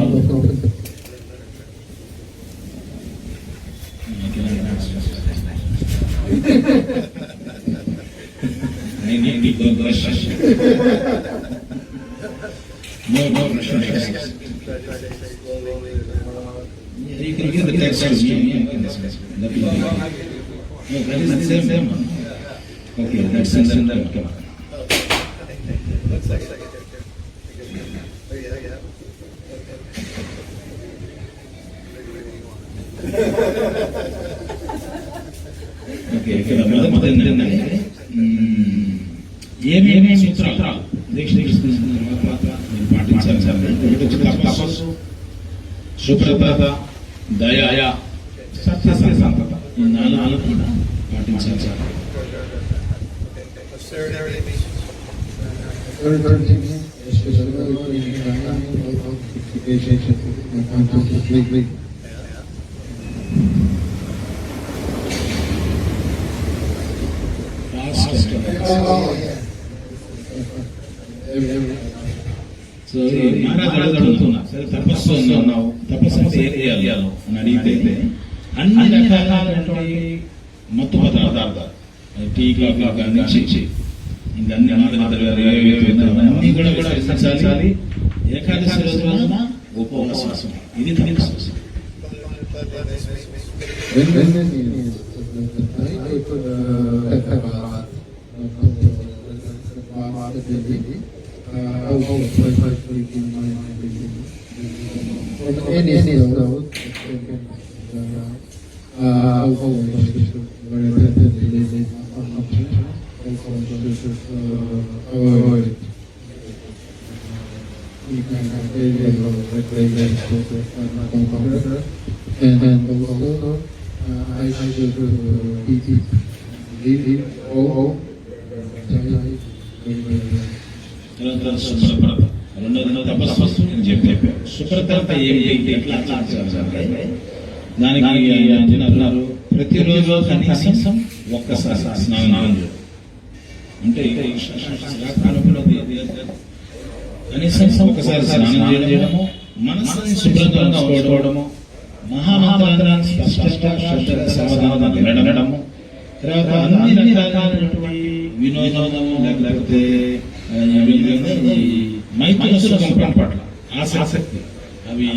No pressure. You can give the text to me. That will be. No, that is the same one. Okay, that's the same one. Come on. Okay, ఇక్కడ మొదటి ఏమేమి సూత్రాలు దీక్ష తీసుకున్న తర్వాత మీరు పాటించాలి sir. ఒకటి వచ్చి తపస్సు, శుభ్రత, దయ, సత్యసంధత. ఈ నాలుగు కూడా పాటించాలి సార్. సో మహారాజు అడుగుతున్నా, సరే తపస్సు అన్నావు, తపస్సు అంటే ఏం చేయాలి అని అడిగితే అన్ని రకాలైనటువంటి మత్తు పదార్థాలు టీ కాఫీ నుంచి ఇంకా అన్ని మాదలు అన్ని కూడా విసర్జించాలి. ఏకాదశి రోజున ఉపవాసం, ఇది తిని శ్వాసం. And also, I should leave all. తర్వాత శుభ్రత, రెండో తపస్సు నేను చెప్పాను. శుభ్రత అంటే ఏంటి, ఎట్లా ఆచరించాలి? దానికి ఆయన అన్నారు, ప్రతిరోజు కనీసం ఒక్కసారి స్నానం చేయడం. అంటే కనీసం ఒకసారి స్నానం చేయడము, మనసుని శుభ్రంగా ఉంచుకోవడము, మహామంత్రాన్ని స్పష్టంగా శ్రద్ధగా సమాధానం వినడము, తర్వాత అన్ని రకాలైనటువంటి వినోదము లేకపోతే మైథున పట్ల ఆసక్తి, అవి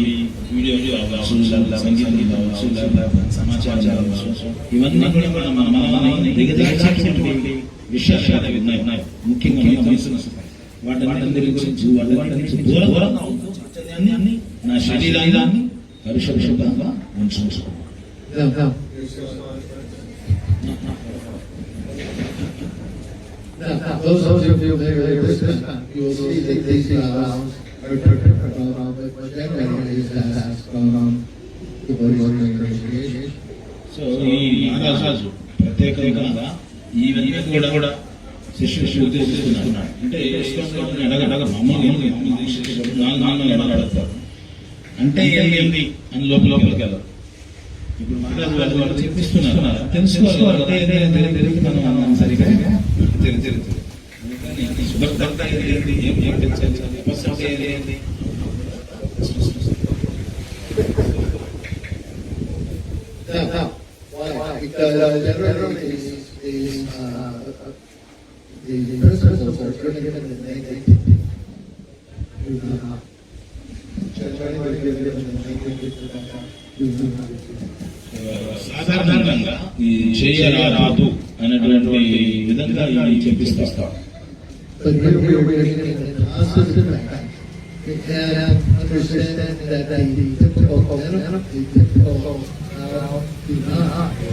వీడియోలు అవ్వచ్చు, సంగీతం కావచ్చు, సమాచారం కావచ్చు, ఇవన్నీ కూడా మన మనల్ని దిగజార్చేటువంటి విషయాలు ఉన్నాయి. ముఖ్యంగా వాటి గురించి దూరంగా ఉంటూ నా శరీరాన్ని పరిశుభ్రంగా ఉంచుకోవాలి. Now, those of you who are listening, you will see that these rounds are different, but generally is asked the body's organization. So ఈ మహారాజు ప్రత్యేకంగా ఇవన్నీ కూడా శిష్యులు ఉద్దేశిస్తున్నాడు. అంటే అడగడగ మామూలుగా అడుగుతారు, అంటే ఏంటి అని లోపలికి వెళ్ళరు. ఇప్పుడు మహారాజు వాళ్ళు చెప్పిస్తున్నారు, తెలుసుకోవాలి. సరిగా శుభ్రత ఏంటి, ఏం తెలిసాలి, తపస్సు ఏంటి. Now, why? Because generally the principles are given in the negative. సాధారణంగా ఈ చేయరాదు అనేటువంటి విధంగా ఇది చెప్పిస్తాం. But here we are getting an positive impact. And understand that the typical minimum, the typical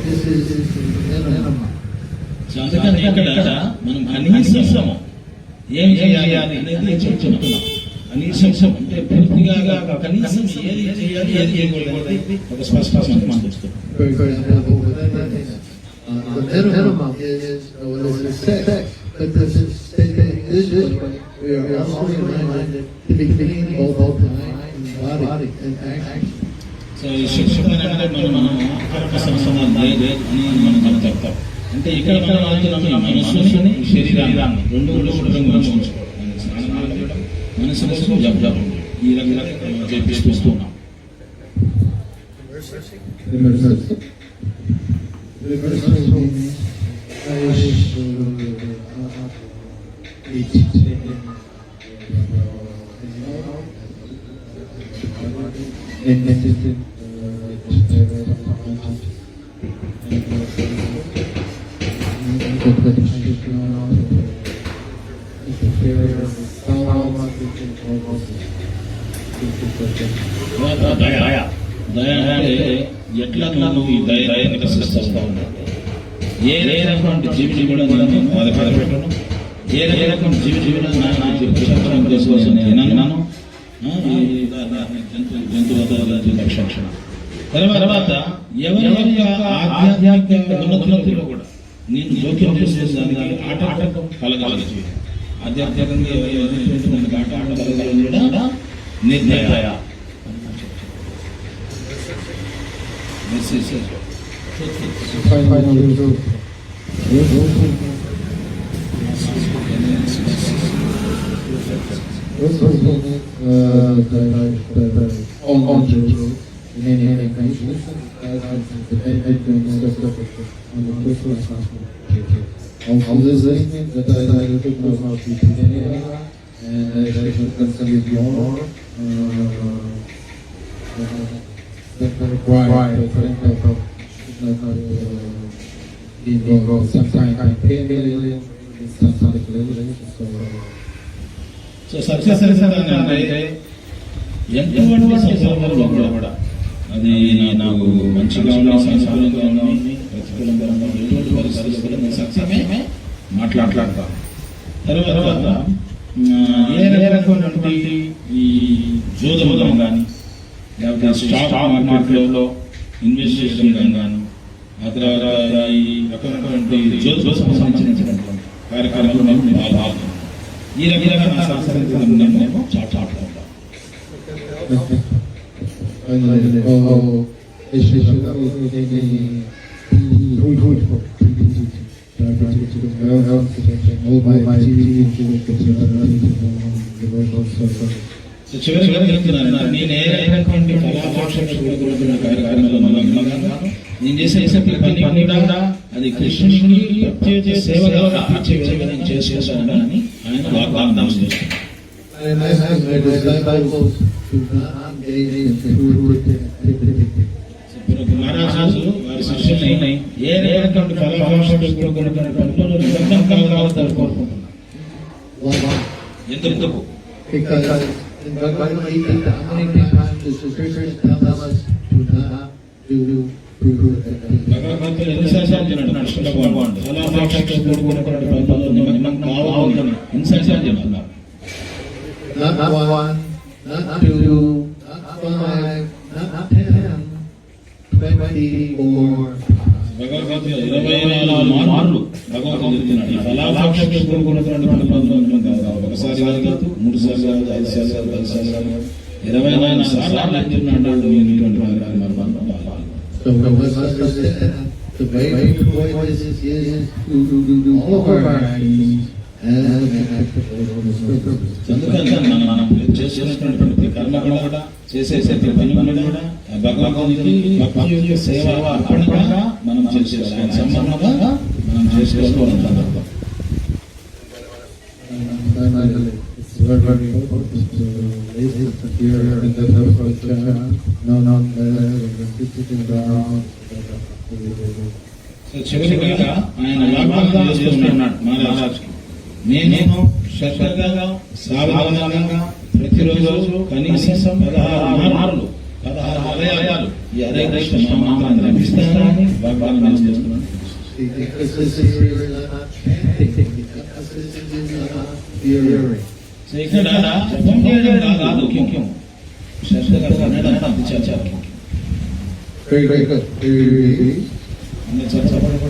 this is the minimum. So అందుకని ఇక్కడ మనం కనీసం ఏం చేయాలి అనేది చెప్తున్నాం. కనీసం అంటే పూర్తిగా కనీసం ఏది చేయాలి, ఏది చేయకూడదు ఒక స్పష్టమైన మనం చూస్తున్నాం. For example, the minimum is what is sex. But this is stated this way, we are also reminded to be clean both mind and body and action. So ఈ శిక్షణ అంటే మనం సంబంధం లేదు అని మనం చెప్తాం. అంటే ఇక్కడ మనం ఆలోచన మనస్సుని శరీరాన్ని రెండు శుభ్రంగా ఉంచుకోవడం, మనసు జపం ఈ రకంగా చేపిస్తూ ఉన్నాం. దయ అంటే ఎట్లా నువ్వు ఈ దయని ప్రశ్నిస్తా ఉన్నావు. ఏ రకమైన జీవిని కూడా నేను బాధపెట్టను, ఏ రకమైన జీవిని చేసుకోవాల్సిన నేను జంతువు రక్షణ. తర్వాత ఎవరి యొక్క ఆధ్యాత్మిక ఉన్నతిలో కూడా నేను జోక్యం చేసేదానికి ఆటంకం కలగాలి. ఆధ్యాత్మికంగా ఆట కలగాలని కూడా నిర్ణయ. On of this listening that I took not repeat anymore, and I should consider more. The required involved sometimes pain, sometimes so. So సత్యసరిసంగా అంటే ఎటువంటి సందర్భంలో కూడా అది నాకు మంచిగా ఉంది, సంస్కృతంగా ఉంది, ప్రతికూలంగా ఉంది, ఎటువంటి పరిస్థితుల్లో నేను సత్యమే మాట్లాడతా. తర్వాత ఏ రకమైనటువంటి ఈ జోదం కానీ లేకపోతే స్టాక్ మార్కెట్లో ఇన్వెస్ట్ చేయడం కానీ ఆ తర్వాత ఈ రకమైనటువంటి జోదం సంబంధించినటువంటి కార్యక్రమాలు మేము పాల్గొన్నాం. ఈ రకంగా నా సంస్కృతం మేము చాటుకుంటాం. చివరిగా చెప్తున్నాను, నేను ఏ రకమైనటువంటి కళాపోషణ కార్యక్రమాలు నేను చేసే ప్రతి పని కూడా అది కృష్ణునికి ప్రత్యేక సేవగా అర్పించే విధంగా నేను చేసుకుంటానని ఆయన వాగ్దానం చేస్తున్నాను. And I have my disciples to not engage in activity. మహారాజు వారి శిష్యుల్ని ఏ రకమైనటువంటి కళాపోషణ పనులు నిబంధన కలగాలని కోరుకుంటున్నాను. ఎందుకు? Because in Bhagavad Gita, how many times does Krishna tell us to not do fruitless activity? భగవంతుడు ఎన్నిసార్లు చెప్తున్నాడు? కృష్ణ భగవానుడు కళాపోషణ కూడుకున్నటువంటి పనులు నిబంధన కావాలని ఎన్నిసార్లు చెప్తున్నారు? Not one, not two, not five, not 10, 24. Bhagavad Gita 24 మార్లు భగవంతుడు చెప్తున్నాడు. ఈ కళాపోషణ కూడుకున్నటువంటి పనులు ఒకసారి కాదు, 3 సార్లు కాదు, 5 సార్లు కాదు, 10 సార్లు కాదు, 24 సార్లు చెప్తున్నాడు. ఇటువంటి కార్యక్రమాలు So we must understand the way to avoid this is to do all of our actions as అందుకని మనం చేస్తున్నటువంటి ప్రతి కర్మ కూడా చేసే ప్రతి పని కూడా భగవంతునికి భక్తి యొక్క సేవ అర్పణగా మనం చేసుకోవాలి. ఆయన సంబంధంగా మనం చేసుకోవాలని సందర్భం. It's very important to listen here in the approach. No, sitting down. So చివరిగా ఆయన వాగ్దానం చేస్తున్నాడు మహారాజుకి, నేను శ్రద్ధగా సావధానంగా ప్రతిరోజు కనీసం 16 మార్లు 16 ఆలయాలు ఈ హరే కృష్ణ మహామంత్రాన్ని జపిస్తానని వాగ్దానం చేస్తున్నాను. The emphasis here is not chanting. The emphasis is not hearing. So ఇక్కడ జపం చేయడం కాదు ముఖ్యం, శ్రద్ధగా వినడం చాలా ముఖ్యం. Very good. అందరూ చదవండి.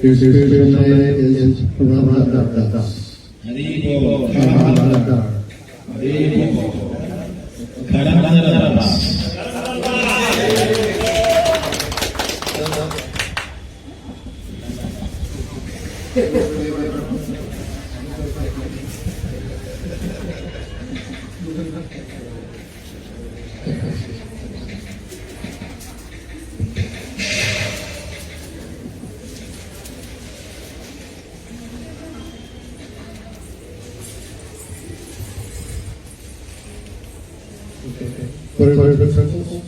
Your spiritual name is Ramadar. Hari బోల్ హరి బోల్ కరనరదాస్. What are the principles?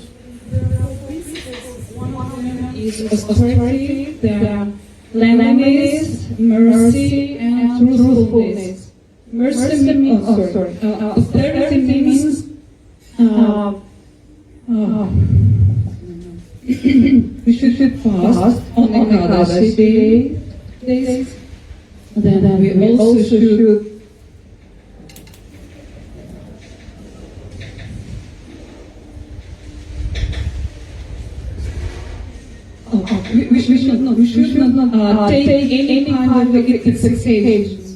Is authority, cleanliness, mercy, and truthfulness. Mercy means, authority means we should fast on Ekadashi days. Then we also should we should not take any kind of expectations.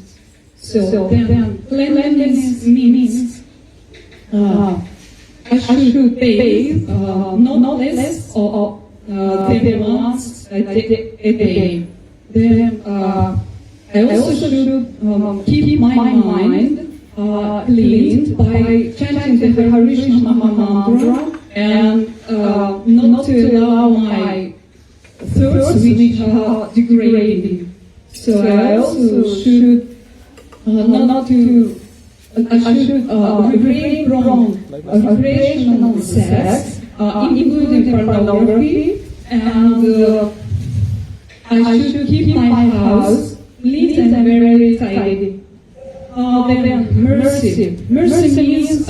So then cleanliness means I should bathe no less or 10 once a day. Then I also should keep my mind cleaned by chanting the Hare Krishna mantra and not to allow my thoughts which are degrading. So I also should not to. I should refrain from recreational sex, including pornography, and I should keep my house neat and very tidy. Then mercy. Mercy means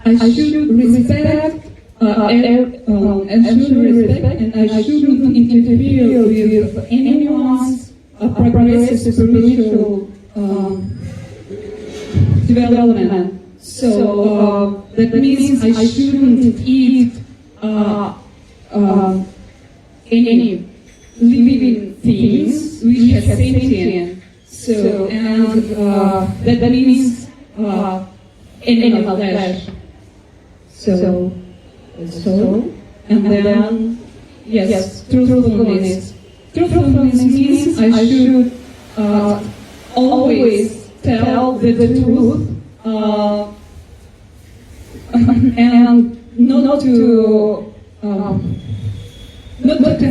I should respect and should respect, and I shouldn't interfere with anyone's progressive spiritual development. So that means I shouldn't eat any living things which are sentient. So and that means animal flesh. So and then yes, truthfulness. Truthfulness means I should always tell the truth and not to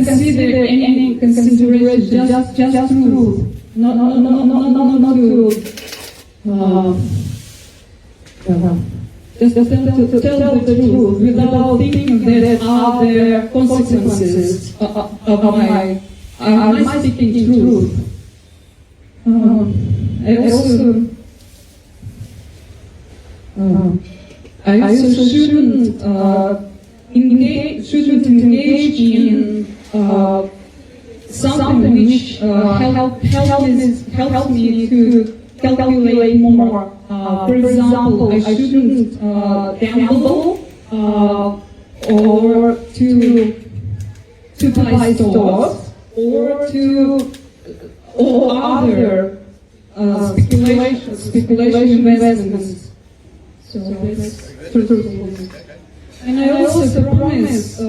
consider any consideration, just truth. Not to just to tell the truth without thinking that are the consequences of my speaking truth. I also shouldn't engage in something which helps me to calculate more. For example, I shouldn't gamble or to buy stocks or other speculation investments. So that's truthfulness. And I also promise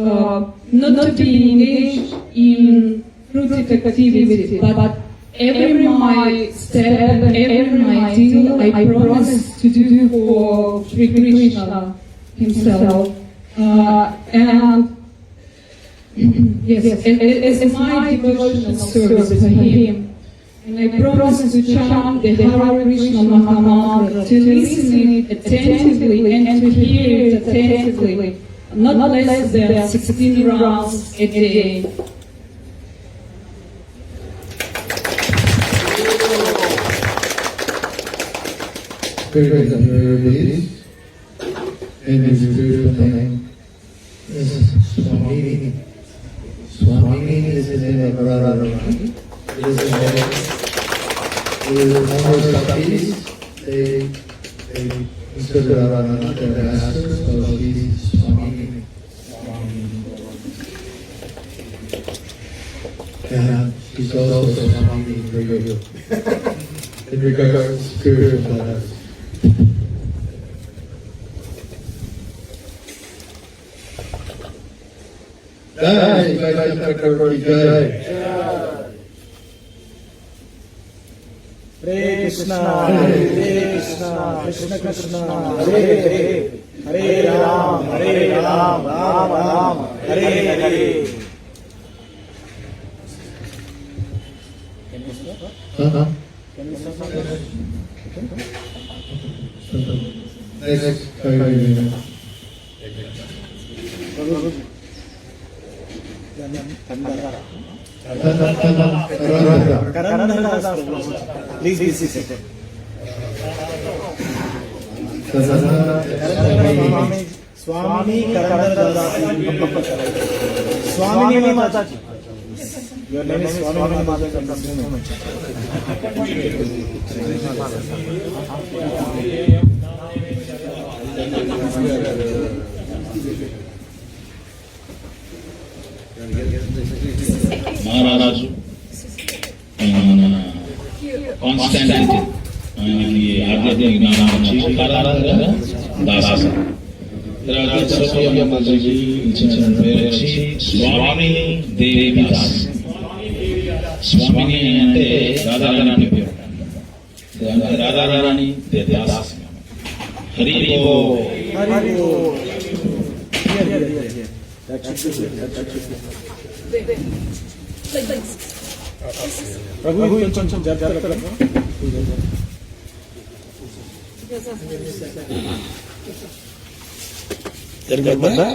not to be engaged in fruitive activity, but every my step and every my deal I promise to do for Sri Krishna himself. And yes, it's my devotional service to him. And I promise to chant the Hare Krishna Maha Mantra, to listen it attentively and to hear it attentively, not less than 16 rounds a day. Spirit of your release, in His beautiful name, is Swamini. Swamini is the name of Radharani. It is the name. It is the number of Sakis. They mistook Radharani for their master, so she's Swamini. And she's also Swamini for you. In regards to spiritual matters. Jai, Jai Chakravarti Jai. Hare Krishna, Krishna Krishna, Hare Hare, Hare Ram, Ram Ram, Hare Hare. Please be seated. Swami Karandar Swami Mataji. Your name is Swami Mataji. మహారాజు Konstantin ఆయనకి ఆధ్యాత్మిక జ్ఞానం వచ్చి దాస తర్వాత Sophia Mataji ఇచ్చిన పేరు వచ్చి స్వామి దేవిదాస్. స్వామిని అంటే రాధారాణి పేరు, రాధారాణి దేవిదాస్. హరి బోల్. ప్రభు కొంచెం జాగ్రత్త. జరిగిందా?